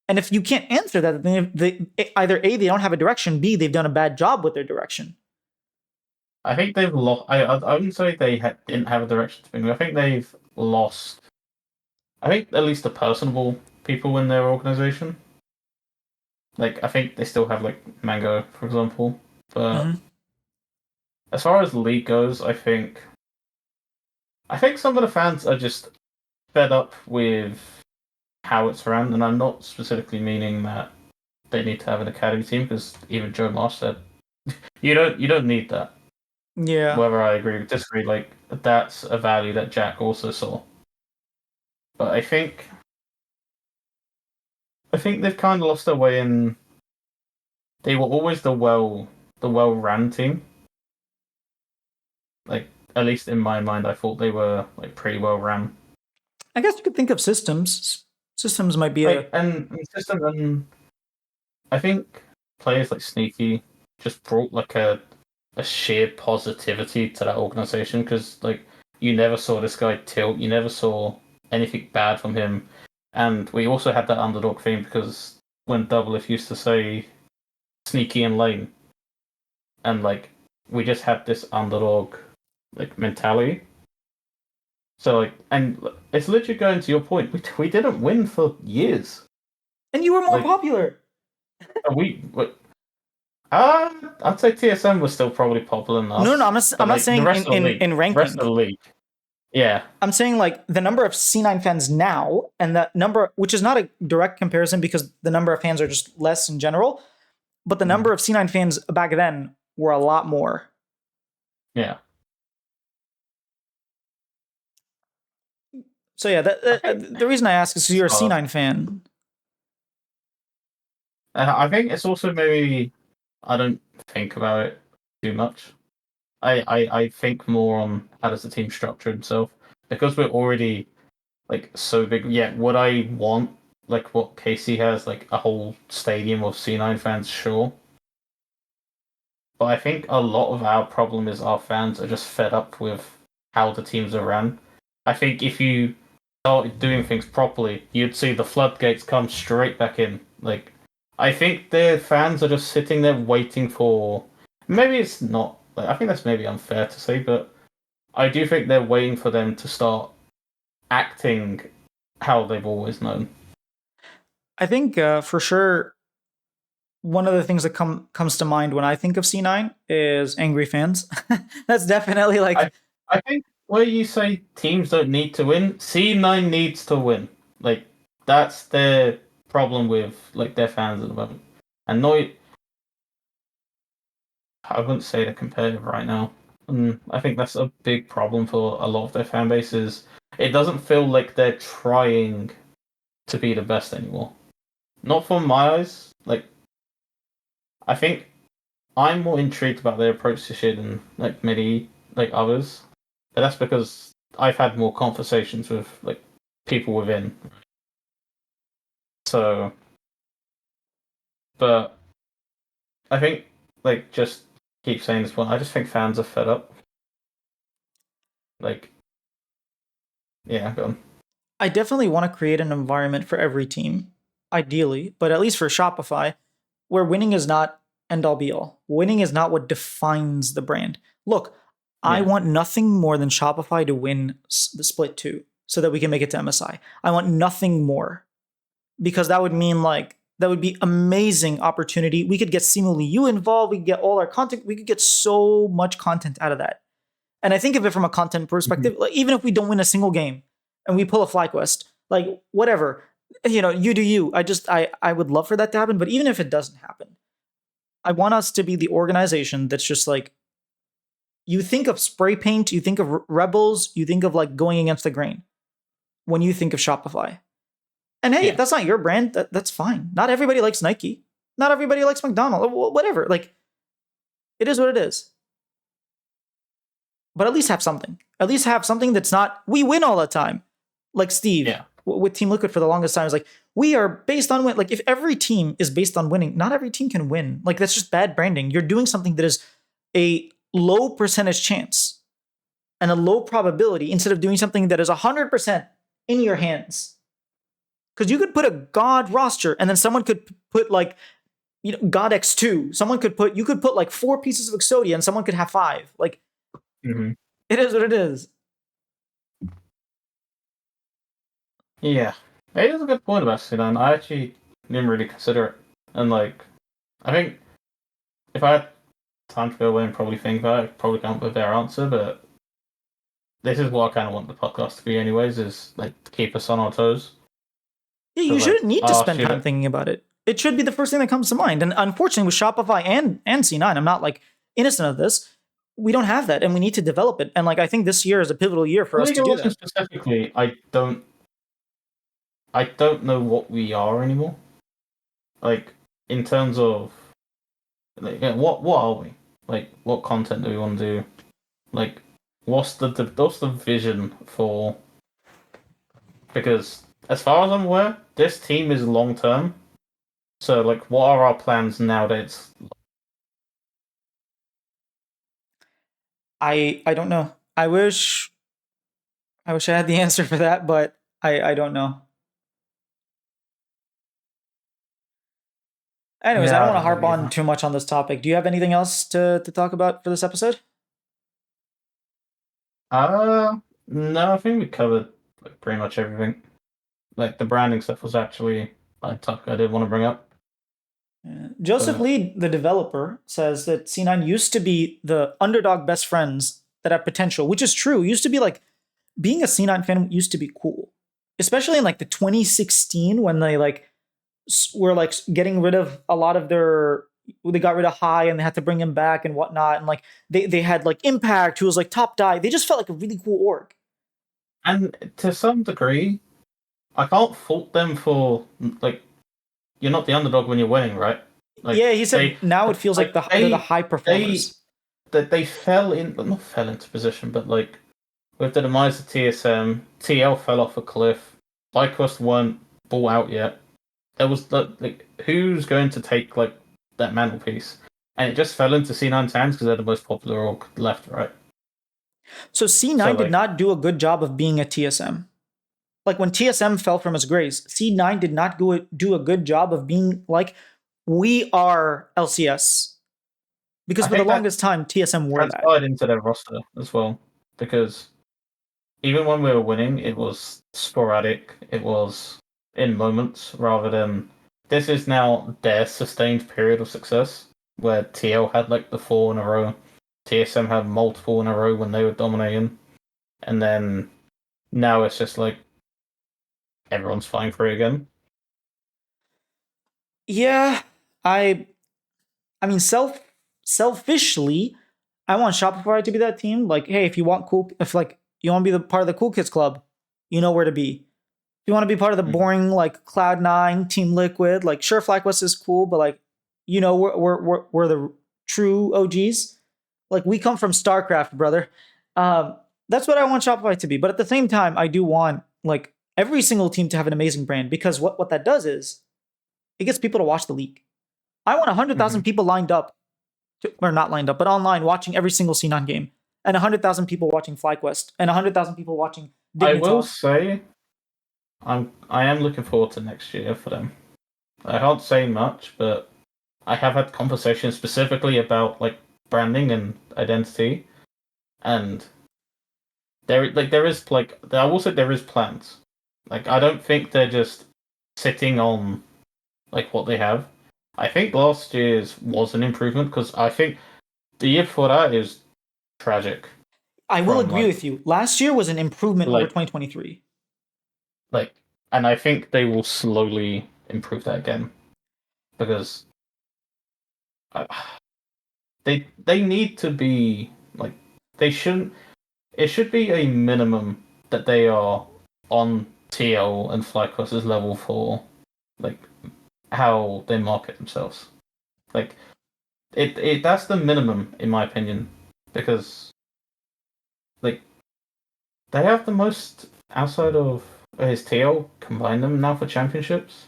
And if you can't answer that, then either A, they don't have a direction, B, they've done a bad job with their direction. I think they've lost. I wouldn't say they didn't have a direction to begin with. I think they've lost. I think at least the personable people in their organization. Like I think they still have like Mango, for example. But Mm-hmm. as far as the league goes, I think some of the fans are just fed up with how it's run, and I'm not specifically meaning that they need to have an academy team because even Joe Marsh said you don't need that. Yeah. Whether I agree or disagree, like that's a value that Jack also saw. But I think they've kind of lost their way in. They were always the well ran team. Like at least in my mind, I thought they were like pretty well ran. I guess you could think of systems. Systems might be a. Like and system and I think players like Sneaky just brought like a sheer positivity to that organization because like you never saw this guy tilt, you never saw anything bad from him, and we also had that underdog theme because when Double If used to say Sneaky and lane, and like we just had this underdog like mentality. So like, and it's literally going to your point. We didn't win for years. And you were more Like popular. we I'd say TSM was still probably popular than No, no, us, I'm but not like the saying rest of the league, in ranking. yeah, I'm saying like the number of C9 fans now and that number, which is not a direct comparison because the number of fans are just less in general, but the number of C9 fans back then were a lot more. yeah. So yeah, I the reason I ask is because you're a uh, C9 fan. I think it's also maybe I don't think about it too much. I think more on how does the team structure itself because we're already like so big. Yeah, would I want like what KC has like a whole stadium of C9 fans? Sure, but I think a lot of our problem is our fans are just fed up with how the teams are run. I think if you started doing things properly, you'd see the floodgates come straight back in. Like, I think the fans are just sitting there waiting for. Maybe it's not. Like, I think that's maybe unfair to say, but I do think they're waiting for them to start acting how they've always known. I think for sure one of the things that comes to mind when I think of C9 is angry fans. That's definitely I like I think where you say teams don't need to win, C9 needs to win. Like that's their problem with like their fans at the moment. And no, I wouldn't say they're competitive right now. And I think that's a big problem for a lot of their fan bases. It doesn't feel like they're trying to be the best anymore. Not from my eyes. Like, I think I'm more intrigued about their approach to shit than like many like others. But that's because I've had more conversations with like people within. So, but I think like just keep saying this one. I just think fans are fed up. Like, yeah, go on. I definitely want to create an environment for every team, ideally, but at least for Shopify, where winning is not end all be all. Winning is not what defines the brand. Look, I Yeah. want nothing more than Shopify to win the split 2 so that we can make it to MSI. I want nothing more because that would mean like that would be amazing opportunity. We could get seemingly you involved, we could get all our content, we could get so much content out of that. And I think of it from a content perspective, like, even if we don't win a single game and we pull a fly quest, like whatever, you do you. I would love for that to happen, but even if it doesn't happen, I want us to be the organization that's just like, you think of spray paint, you think of rebels, you think of like going against the grain when you think of Shopify. And hey, if that's not your brand, that's fine. Not everybody likes Nike. Not everybody likes McDonald's. Whatever. Like, it is what it is. But at least have something. At least have something that's not, we win all the time. Like Steve with Team Liquid for the longest time is like, we are based on win. Like, if every team is based on winning, not every team can win. Like, that's just bad branding. You're doing something that is a low percentage chance and a low probability instead of doing something that is 100% in your hands. Because you could put a God roster and then someone could put like, God X2. You could put like 4 pieces of Exodia and someone could have 5. Like, it is what it is. Yeah. It is a good point about Sudan. I actually didn't really consider it. And like, I think if I had time to go away and probably think about it, I'd probably come up with their answer, but this is what I kind of want the podcast to be anyways, is like to keep us on our toes. Yeah, you So, shouldn't like, need to I'll spend shoot time it. thinking about it. It should be the first thing that comes to mind. And unfortunately, with Shopify and C9, I'm not like innocent of this. We don't have that, and we need to develop it. And like, I think this year is a pivotal year for us League to of do Legends that. specifically, I don't know what we are anymore. Like, in terms of like, what are we? Like, what content do we want to do? Like, what's the vision for? Because as far as I'm aware, this team is long term. So, like, what are our plans nowadays? I don't know. I wish I had the answer for that, but I don't know. Anyways, I don't Yeah, I want to don't harp know on either. too much on this topic. Do you have anything else to talk about for this episode? No, I think we covered like, pretty much everything. Like the branding stuff was actually a topic I did want to bring up. Joseph But Lee, the developer, says that C9 used to be the underdog best friends that have potential, which is true. It used to be like being a C9 fan used to be cool, especially in like the 2016 when they like were like getting rid of a lot of their. They got rid of High and they had to bring him back and whatnot. And like they had like Impact, who was like top die. They just felt like a really cool org. and to some degree, I can't fault them for like you're not the underdog when you're winning, right? Like Yeah, he said now it feels like like they're the they high they performers. they fell in not fell into position, but like with the demise of TSM, TL fell off a cliff. FlyQuest weren't bought out yet. There was like who's going to take like that mantelpiece? And it just fell into C9's hands because they're the most popular org left, right? So So C9 did like, not do a good job of being a TSM. Like when TSM fell from his grace, C9 did not do a good job of being like, we are LCS. Because I for the think that longest time, TSM were that. transpired into their roster as well because even when we were winning, it was sporadic. It was in moments rather than this is now their sustained period of success where TL had like the 4 in a row, TSM had multiple in a row when they were dominating, and then now it's just like everyone's fighting for it again. Yeah, I mean selfishly, I want Shopify to be that team. Like, hey, if you want cool, if like you want to be the part of the cool kids club, you know where to be. If you want to be part of the boring like Cloud9, Team Liquid, like sure, FlyQuest is cool, but like you know we're the true OGs. Like we come from StarCraft, brother. That's what I want Shopify to be. But at the same time, I do want like every single team to have an amazing brand because what that does is it gets people to watch the league. I want 100,000 people lined up, or not lined up, but online watching every single C9 game, and 100,000 people watching FlyQuest, and 100,000 people watching I will Dignitas. say, I am looking forward to next year for them. I can't say much, but I have had conversations specifically about like branding and identity, and there is like I will say there is plans. Like I don't think they're just sitting on like what they have. I think last year's was an improvement because I think the year before that is tragic. I will From agree with you. Last year was an improvement over like 2023. like, and I think they will slowly improve that again because uh, they need to be like they shouldn't. It should be a minimum that they are on TL and FlyQuest's level for like how they market themselves. Like it that's the minimum in my opinion because like they have the most outside of his TL combine them now for championships.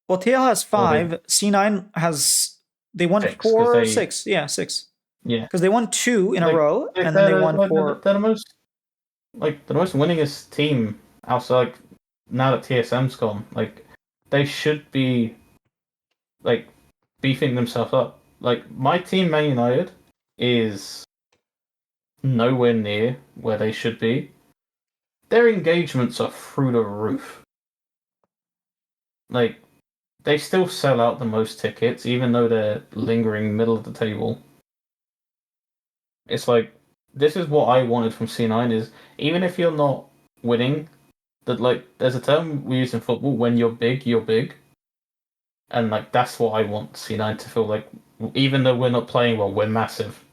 Well, TL has Or they 5. C9 has they won six because 4, they 6. Yeah, 6. yeah Because they won 2 in a like row, and then they won like 4. they're the most winningest team outside like, now that TSM's gone. Like they should be like beefing themselves up. Like my team, Man United, is nowhere near where they should be. Their engagements are through the roof. Like they still sell out the most tickets, even though they're lingering middle of the table. It's like this is what I wanted from C9 is even if you're not winning, that like there's a term we use in football when you're big. And like that's what I want C9 to feel like even though we're not playing well, we're massive.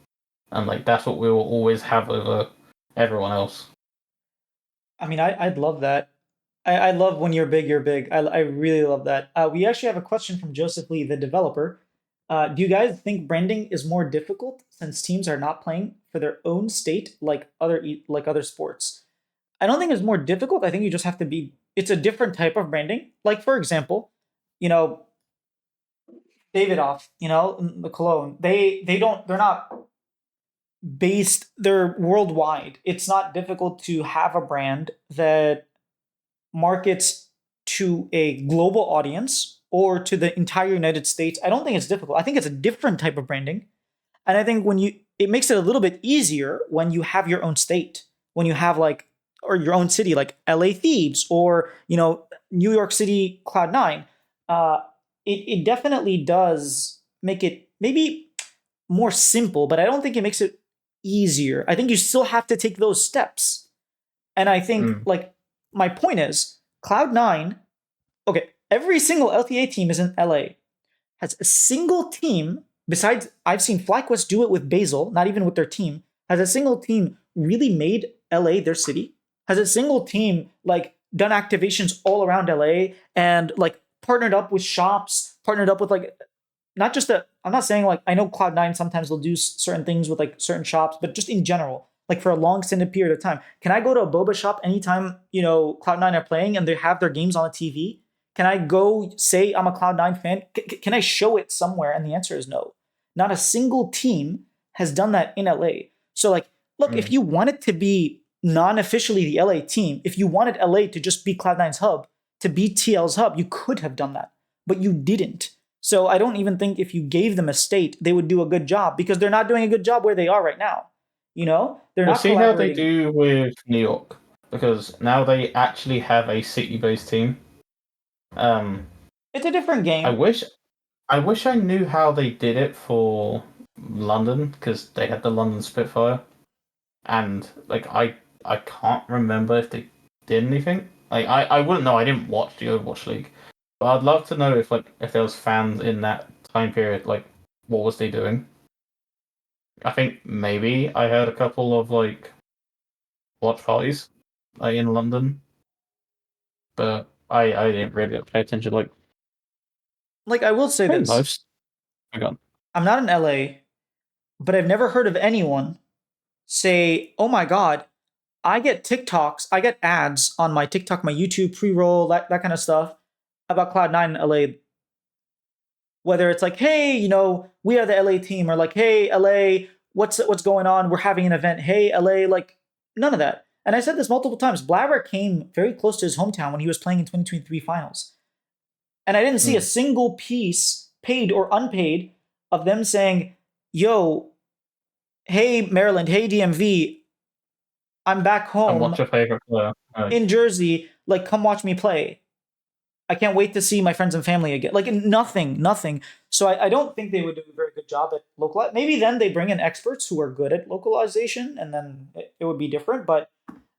And like that's what we will always have over everyone else. I mean, I'd love that. I love when you're big, you're big. I really love that. We actually have a question from Joseph Lee, the developer. Do you guys think branding is more difficult since teams are not playing for their own state like other sports? I don't think it's more difficult. I think you just have to be. It's a different type of branding. Like for example, you know, Davidoff, the cologne. They're not based. They're worldwide. It's not difficult to have a brand that markets to a global audience or to the entire United States. I don't think it's difficult. I think it's a different type of branding. And I think it makes it a little bit easier when you have your own state, when you have like, or your own city, like LA Thieves or, New York City Cloud9. Uh, it definitely does make it maybe more simple, but I don't think it makes it easier. I think you still have to take those steps. And I think, Mm. like, my point is Cloud9, okay, every single LTA team is in LA, has a single team, besides, I've seen FlyQuest do it with Basel, not even with their team, has a single team really made LA their city? Has a single team, like, done activations all around LA and, like, partnered up with shops, partnered up with, like, not just that, I'm not saying, like, I know Cloud9 sometimes they'll do certain things with, like, certain shops, but just in general, like, for a long extended period of time. Can I go to a boba shop anytime, Cloud9 are playing and they have their games on the TV? Can I go say I'm a Cloud9 fan? Can I show it somewhere? And the answer is no. Not a single team has done that in LA. So, like, look, if Mm. you wanted to be non officially the LA team, if you wanted LA to just be Cloud9's hub, to be TL's hub, you could have done that, but you didn't. So, I don't even think if you gave them a state, they would do a good job because they're not doing a good job where they are right now. They're We'll not see how they collaborating. do with New York because now they actually have a city-based team. Um, It's a different I game. wish I wish I knew how they did it for London because they had the London Spitfire, and like I can't remember if they did anything. Like I wouldn't know. I didn't watch the Overwatch League, but I'd love to know if there was fans in that time period. Like what was they doing? I think maybe I heard a couple of like watch parties in London, but I didn't really pay attention. Like, I will say I think this: most. Hang on. I'm not in LA, but I've never heard of anyone say, "Oh my god, I get TikToks, I get ads on my TikTok, my YouTube pre-roll, that kind of stuff about Cloud9 in LA." Whether it's like, "Hey, we are the LA team," or like, "Hey, LA, what's going on? We're having an event. Hey, LA," like none of that. And I said this multiple times. Blabber came very close to his hometown when he was playing in 2023 finals. And I didn't see a Mm. single piece, paid or unpaid, of them saying, "Yo, hey Maryland, hey DMV, I'm back And what's home your favorite player? Like, in Jersey. Like, come watch me play. I can't wait to see my friends and family again." Like, nothing, nothing. So I don't think they would do a very good job at localize. Maybe then they bring in experts who are good at localization, and then it would be different. But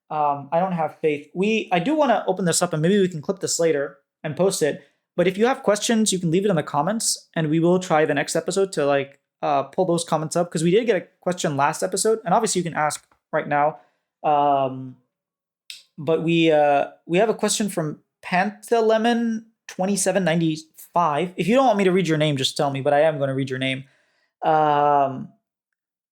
I don't have faith. I do want to open this up, and maybe we can clip this later and post it. But if you have questions, you can leave it in the comments, and we will try the next episode to like pull those comments up, because we did get a question last episode, and obviously you can ask right now. Um, but we have a question from Pantalemon 2795. If you don't want me to read your name, just tell me. But I am going to read your name. Um,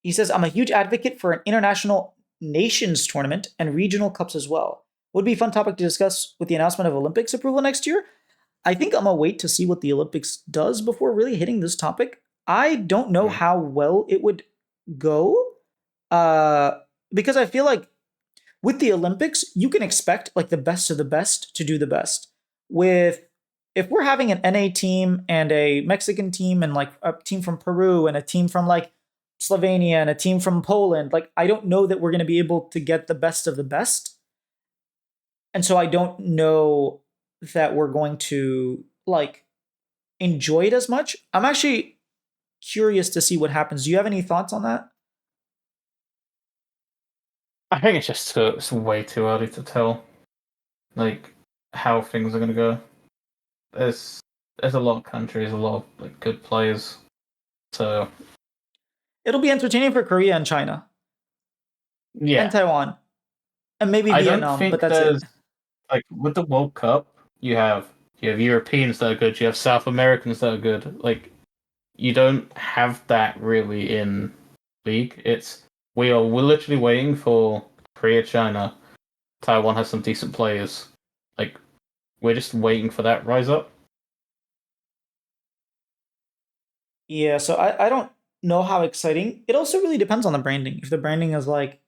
he says, "I'm a huge advocate for an international nations tournament and regional cups as well. Would be a fun topic to discuss with the announcement of Olympics approval next year. I think I'm gonna wait to see what the Olympics does before really hitting this topic. I don't know mm. how well it would go, uh, because I feel like with the Olympics, you can expect like the best of the best to do the best. With If we're having an NA team and a Mexican team and like a team from Peru and a team from like Slovenia and a team from Poland, like I don't know that we're going to be able to get the best of the best. And so I don't know that we're going to like enjoy it as much. I'm actually curious to see what happens. Do you have any thoughts on that? I think it's way too early to tell, like how things are gonna go. There's there's a lot of countries, a lot of like good players. So It'll be entertaining for Korea and China and yeah, Taiwan and maybe I don't Vietnam, but think that's it. there's like with the World Cup, you have Europeans that are good, you have South Americans that are good. Like you don't have that really in league. We're literally waiting for Korea, China, Taiwan has some decent players. Like we're just waiting for that rise up. Yeah, so I don't know how exciting. It also really depends on the branding. If the branding is like,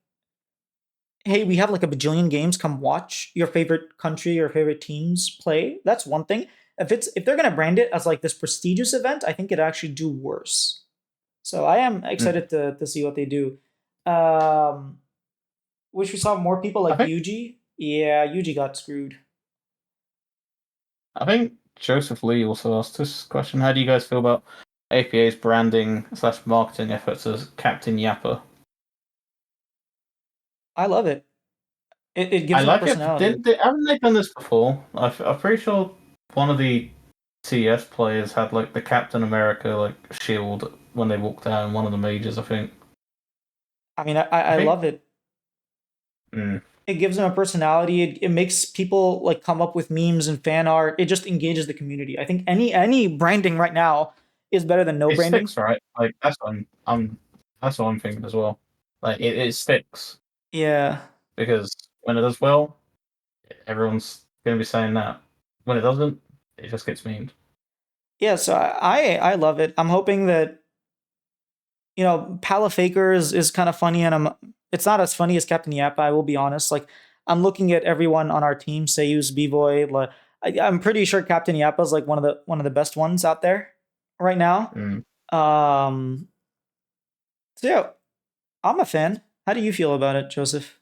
"Hey, we have like a bajillion games, come watch your favorite country or favorite teams play," that's one thing. If they're gonna brand it as like this prestigious event, I think it actually do worse. So I am Mm. excited to see what they do. Um, Wish we saw more people I like think Yuji. Yeah, Yuji got screwed. I think Joseph Lee also asked this question. How do you guys feel about APA's branding slash marketing efforts as Captain Yapper? I love it. It I gives him a like it. personality. Haven't they done this before? I'm pretty sure one of the CS players had like the Captain America like shield when they walked out in one of the majors. I think. I mean, I I think. love it. Mm, It gives them a personality. It makes people like come up with memes and fan art. It just engages the community. I think any branding right now is better than no it branding. sticks, right? Like that's what I'm thinking as well. Like it sticks Yeah. because when it does well, everyone's gonna be saying that. When it doesn't, it just gets memed. Yeah, so I love it. I'm hoping that Pala Faker is kind of funny, and it's not as funny as Captain Yappa, I will be honest. Like, I'm looking at everyone on our team, Sayus, B-Boy, I'm pretty sure Captain Yappa is like one of the best ones out there right now. Mm. Um so yeah, I'm a fan. How do you feel about it, Joseph?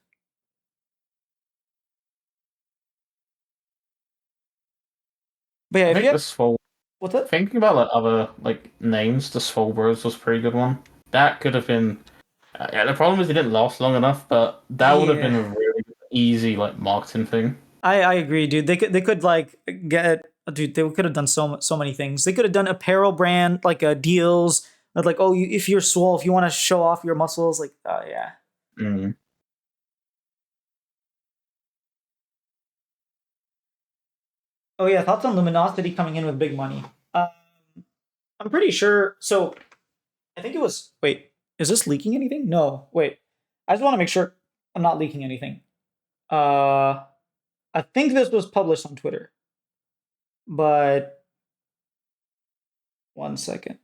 But yeah, I if you think have the Swole. what's that? Thinking about like other like names, the Swole Bros was a pretty good one. That could have been. Yeah, the problem is it didn't last long enough, but that would have been Yeah. a really easy like marketing thing. I agree, dude. They could like get dude, they could have done so many things. They could have done apparel brand like deals That's like, oh, if you're swole, if you want to show off your muscles, like, oh yeah. Mm. Oh yeah, thoughts on Luminosity coming in with big money? I'm pretty sure. So I think it was. Wait, is this leaking anything? No. Wait, I just want to make sure I'm not leaking anything. I think this was published on Twitter, but one second.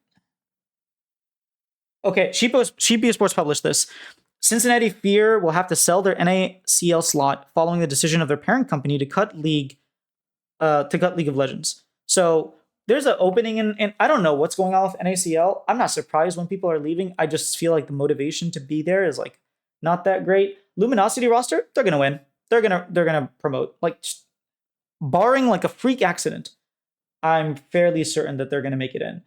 Okay, Sheep Esports published this. Cincinnati Fear will have to sell their NACL slot following the decision of their parent company to cut League of Legends. So there's an opening and I don't know what's going on with NACL. I'm not surprised when people are leaving. I just feel like the motivation to be there is like not that great. Luminosity roster, they're gonna win. They're gonna promote. Like barring like a freak accident, I'm fairly certain that they're gonna make it in.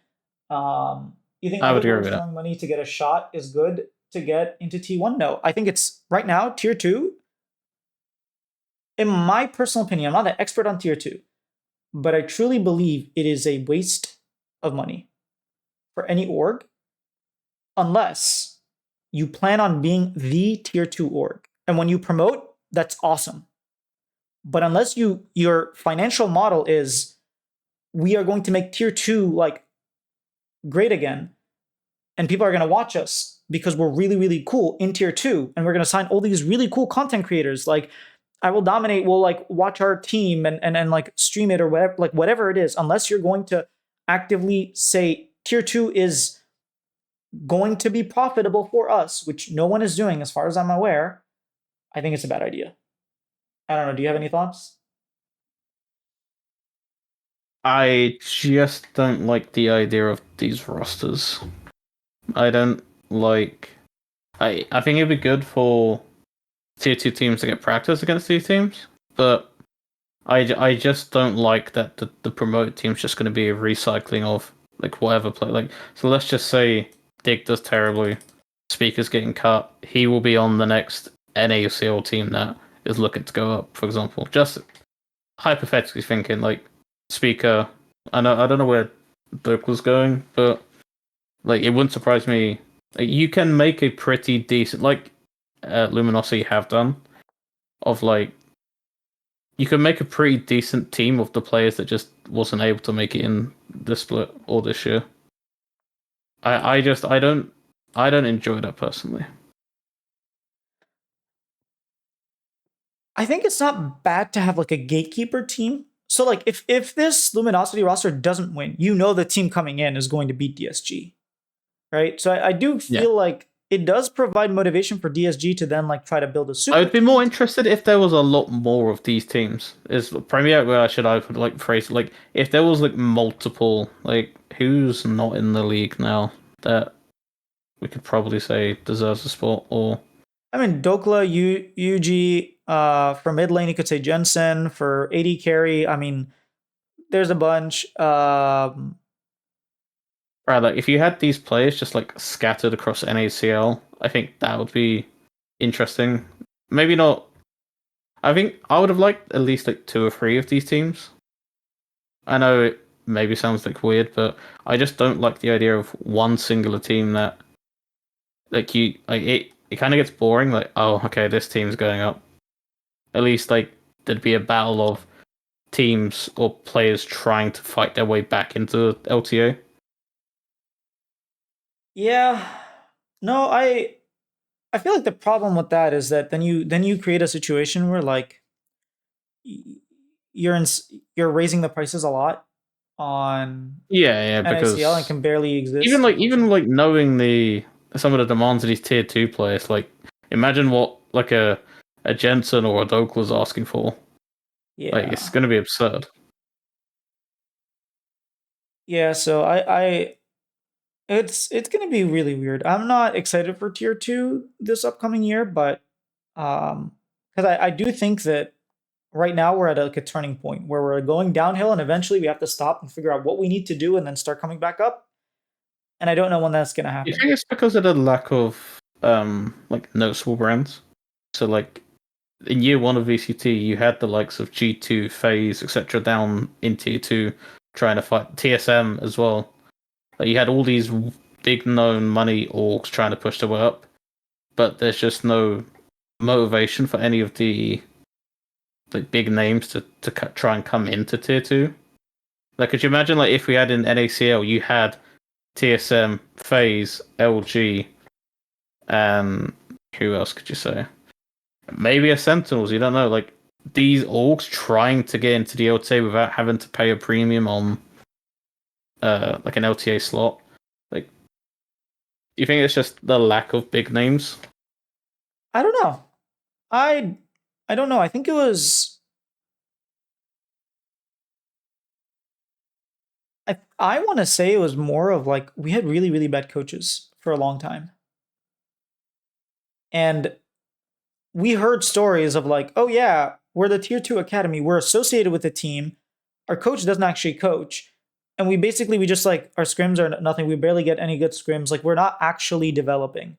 You think I would agree Underworld with that. throwing money to get a shot is good to get into T1? No, I think it's right now tier 2. In my personal opinion, I'm not an expert on tier 2, but I truly believe it is a waste of money for any org unless you plan on being the tier 2 org. And when you promote, that's awesome. But unless your financial model is we are going to make tier 2 like great again and people are going to watch us because we're really really cool in tier 2 and we're going to sign all these really cool content creators like I will dominate, we'll like watch our team and like stream it or whatever, like whatever it is, unless you're going to actively say tier 2 is going to be profitable for us, which no one is doing as far as I'm aware, I think it's a bad idea. I don't know, do you have any thoughts? I just don't like the idea of these rosters. I don't like. I think it'd be good for tier 2 teams to get practice against these teams, but I just don't like that the promoted team's just going to be a recycling of like whatever play. Like, so let's just say Dig does terribly, Speaker's getting cut. He will be on the next NACL team that is looking to go up, for example. Just hypothetically thinking, like Speaker. I don't know where Book was going, but like it wouldn't surprise me. Like, you can make a pretty decent, like Luminosity have done, of like you can make a pretty decent team of the players that just wasn't able to make it in this split or this year. I don't enjoy that personally. I think it's not bad to have like a gatekeeper team. So like if this Luminosity roster doesn't win, you know the team coming in is going to beat DSG. Right? So I do feel like it does provide motivation for DSG to then like try to build a super. I would be more interested if there was a lot more of these teams. Is Premier where I should like phrase it, like if there was like multiple, like who's not in the league now that we could probably say deserves a spot, or I mean Dokla, Yuji, for mid lane you could say Jensen, for AD carry, I mean there's a bunch. right, like if you had these players just like scattered across NACL, I think that would be interesting. Maybe not. I think I would have liked at least like 2 or 3 of these teams. I know it maybe sounds like weird, but I just don't like the idea of one singular team that like it kind of gets boring. Like, oh, okay, this team's going up. At least like there'd be a battle of teams or players trying to fight their way back into LTA. Yeah. No, I feel like the problem with that is that then you create a situation where like you're raising the prices a lot on Yeah, because NACL and can barely exist. even like knowing some of the demands of these tier 2 players, like imagine what like a Jensen or a Dokler's asking for. Yeah. Like it's gonna be absurd. Yeah, so I it's gonna be really weird. I'm not excited for tier 2 this upcoming year, but because I do think that right now we're at like a turning point where we're going downhill and eventually we have to stop and figure out what we need to do and then start coming back up. And I don't know when that's gonna You happen. think it's because of the lack of like noticeable brands? So like in year 1 of VCT, you had the likes of G2, FaZe, etc. down in tier 2, trying to fight TSM as well. Like you had all these big known money orgs trying to push their way up, but there's just no motivation for any of the like big names to try and come into tier 2. Like, could you imagine, like, if we had in NACL, you had TSM, FaZe, LG, and who else could you say? Maybe a Sentinels, you don't know. Like, these orgs trying to get into the LTA without having to pay a premium on like an LTA slot. Like, do you think it's just the lack of big names? I don't know. I don't know. I think it was. I want to say it was more of like we had really, really bad coaches for a long time. And we heard stories of like, oh yeah, we're the tier 2 academy. We're associated with the team. Our coach doesn't actually coach. And we just like, our scrims are nothing. We barely get any good scrims. Like, we're not actually developing.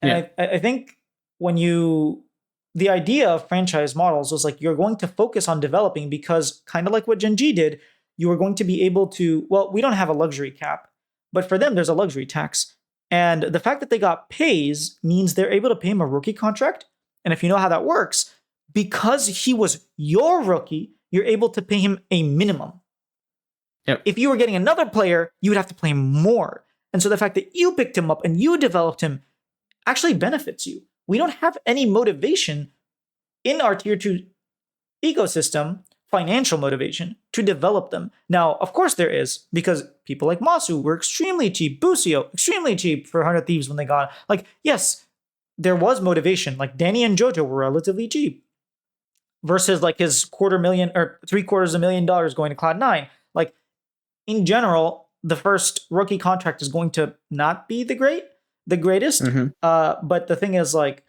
And I think the idea of franchise models was like, you're going to focus on developing because kind of like what Gen G did, you are going to be able to, well, we don't have a luxury cap, but for them, there's a luxury tax. And the fact that they got pays means they're able to pay him a rookie contract. And if you know how that works, because he was your rookie, you're able to pay him a minimum. Yep. If you were getting another player, you would have to pay him more. And so the fact that you picked him up and you developed him actually benefits you. We don't have any motivation in our tier 2 ecosystem, financial motivation, to develop them. Now, of course there is, because people like Masu were extremely cheap, Busio, extremely cheap for 100 Thieves when they got, like, yes, there was motivation. Like, Danny and Jojo were relatively cheap versus like his $250,000 or $750,000 going to Cloud9. Like, in general, the first rookie contract is going to not be the greatest. Mm-hmm. But the thing is, like,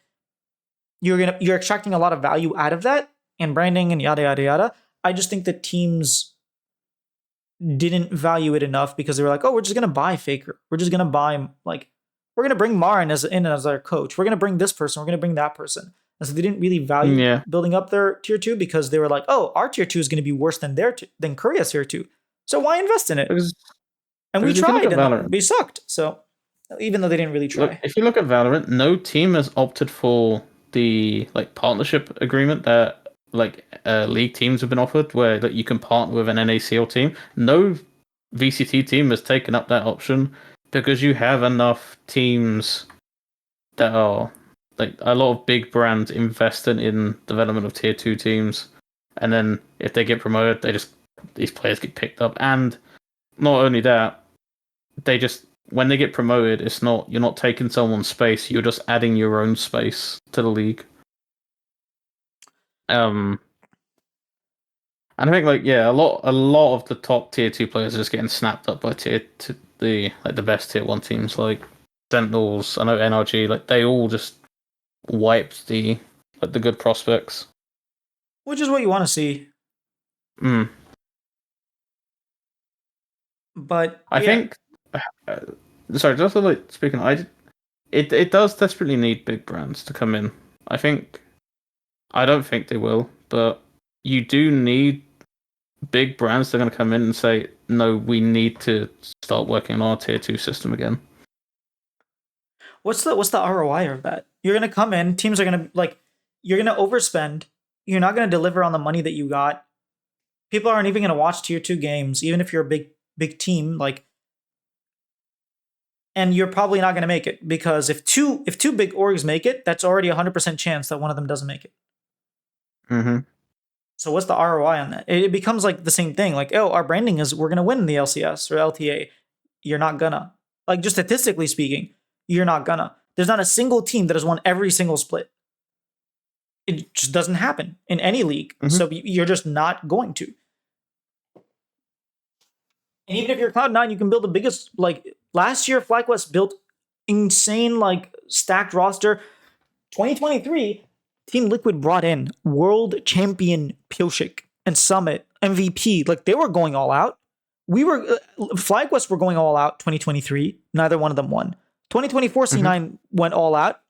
you're extracting a lot of value out of that and branding and yada yada yada. I just think that teams didn't value it enough because they were like, oh, we're just gonna buy Faker. We're just gonna buy, like, we're gonna bring Marin as our coach. We're gonna bring this person. We're gonna bring that person. And so they didn't really value building up their tier 2 because they were like, oh, our tier 2 is gonna be worse than than Korea's tier 2. So why invest in it? And we tried, and we sucked. So even though they didn't really try. Look, if you look at Valorant, no team has opted for the like partnership agreement that like league teams have been offered, where that you can partner with an NACL team. No VCT team has taken up that option because you have enough teams that are like a lot of big brands invested in development of tier 2 teams, and then if they get promoted, these players get picked up. And not only that, they just, when they get promoted, you're not taking someone's space, you're just adding your own space to the league. And I think like a lot of the top tier 2 players are just getting snapped up by the best tier 1 teams like Sentinels. I know NRG, like they all just wiped the good prospects, which is what you want to see. But I think sorry, just like speaking, it does desperately need big brands to come in. I don't think they will, but you do need big brands that are going to come in and say, no, we need to start working on our tier 2 system again. What's the ROI of that? You're going to come in, teams are going to you're going to overspend. You're not going to deliver on the money that you got. People aren't even going to watch tier 2 games, even if you're a big team, and you're probably not going to make it because if two big orgs make it, that's already 100% chance that one of them doesn't make it. Mm-hmm. So what's the ROI on that? It becomes like the same thing. Like, oh, our branding is we're going to win the LCS or LTA. You're not gonna. Like, just statistically speaking, you're not gonna. There's not a single team that has won every single split. It just doesn't happen in any league. Mm-hmm. So you're just not going to. And even if you're Cloud9, you can build the biggest, last year, FlyQuest built insane, stacked roster. 2023, Team Liquid brought in world champion Pilshik and Summit, MVP. They were going all out. FlyQuest were going all out 2023. Neither one of them won. 2024, C9 went all out.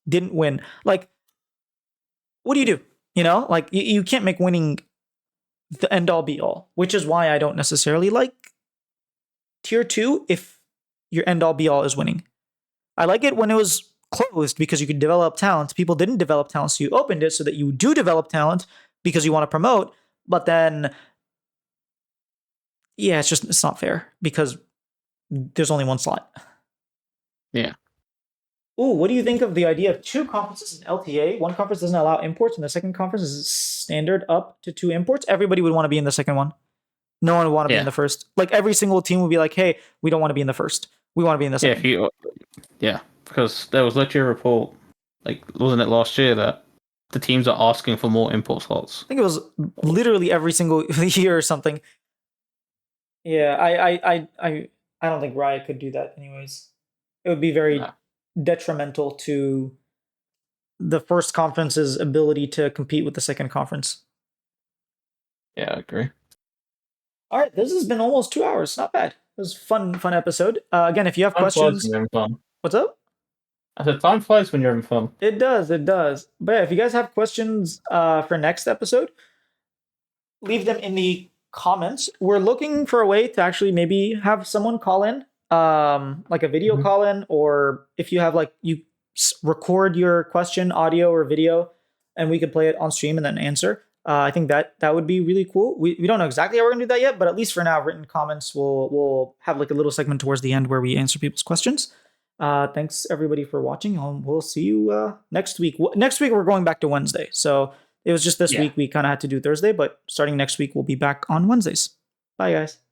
Didn't win. What do you do? You can't make winning the end all be all, which is why I don't necessarily like tier 2 if your end all be all is winning. I like it when it was closed because you could develop talent. People didn't develop talent, so you opened it so that you do develop talent because you want to promote. But then, yeah, it's not fair because there's only one slot. Yeah. Ooh, what do you think of the idea of 2 conferences in LTA? One conference doesn't allow imports, and the second conference is standard up to 2 imports. Everybody would want to be in the second one. No one would want to be in the first. Like every single team would be like, "Hey, we don't want to be in the first. We want to be in the second." Because there was literally a report, like wasn't it last year, that the teams are asking for more import slots. I think it was literally every single year or something. Yeah, I don't think Riot could do that. Anyways, it would be very detrimental to the first conference's ability to compete with the second conference. Yeah, I agree. All right, this has been almost 2 hours. Not bad. It was fun episode. Again, if you have questions, what's up? I said time flies when you're having fun. It does. But yeah, if you guys have questions for next episode, leave them in the comments. We're looking for a way to actually maybe have someone call in, like a video call in, or if you have like you record your question, audio or video, and we could play it on stream and then answer. I think that would be really cool. We don't know exactly how we're gonna do that yet, but at least for now, written comments we'll have like a little segment towards the end where we answer people's questions. Thanks everybody for watching. We'll see you next week. Next week we're going back to Wednesday, so it was just this week we kind of had to do Thursday, but starting next week we'll be back on Wednesdays. Bye guys.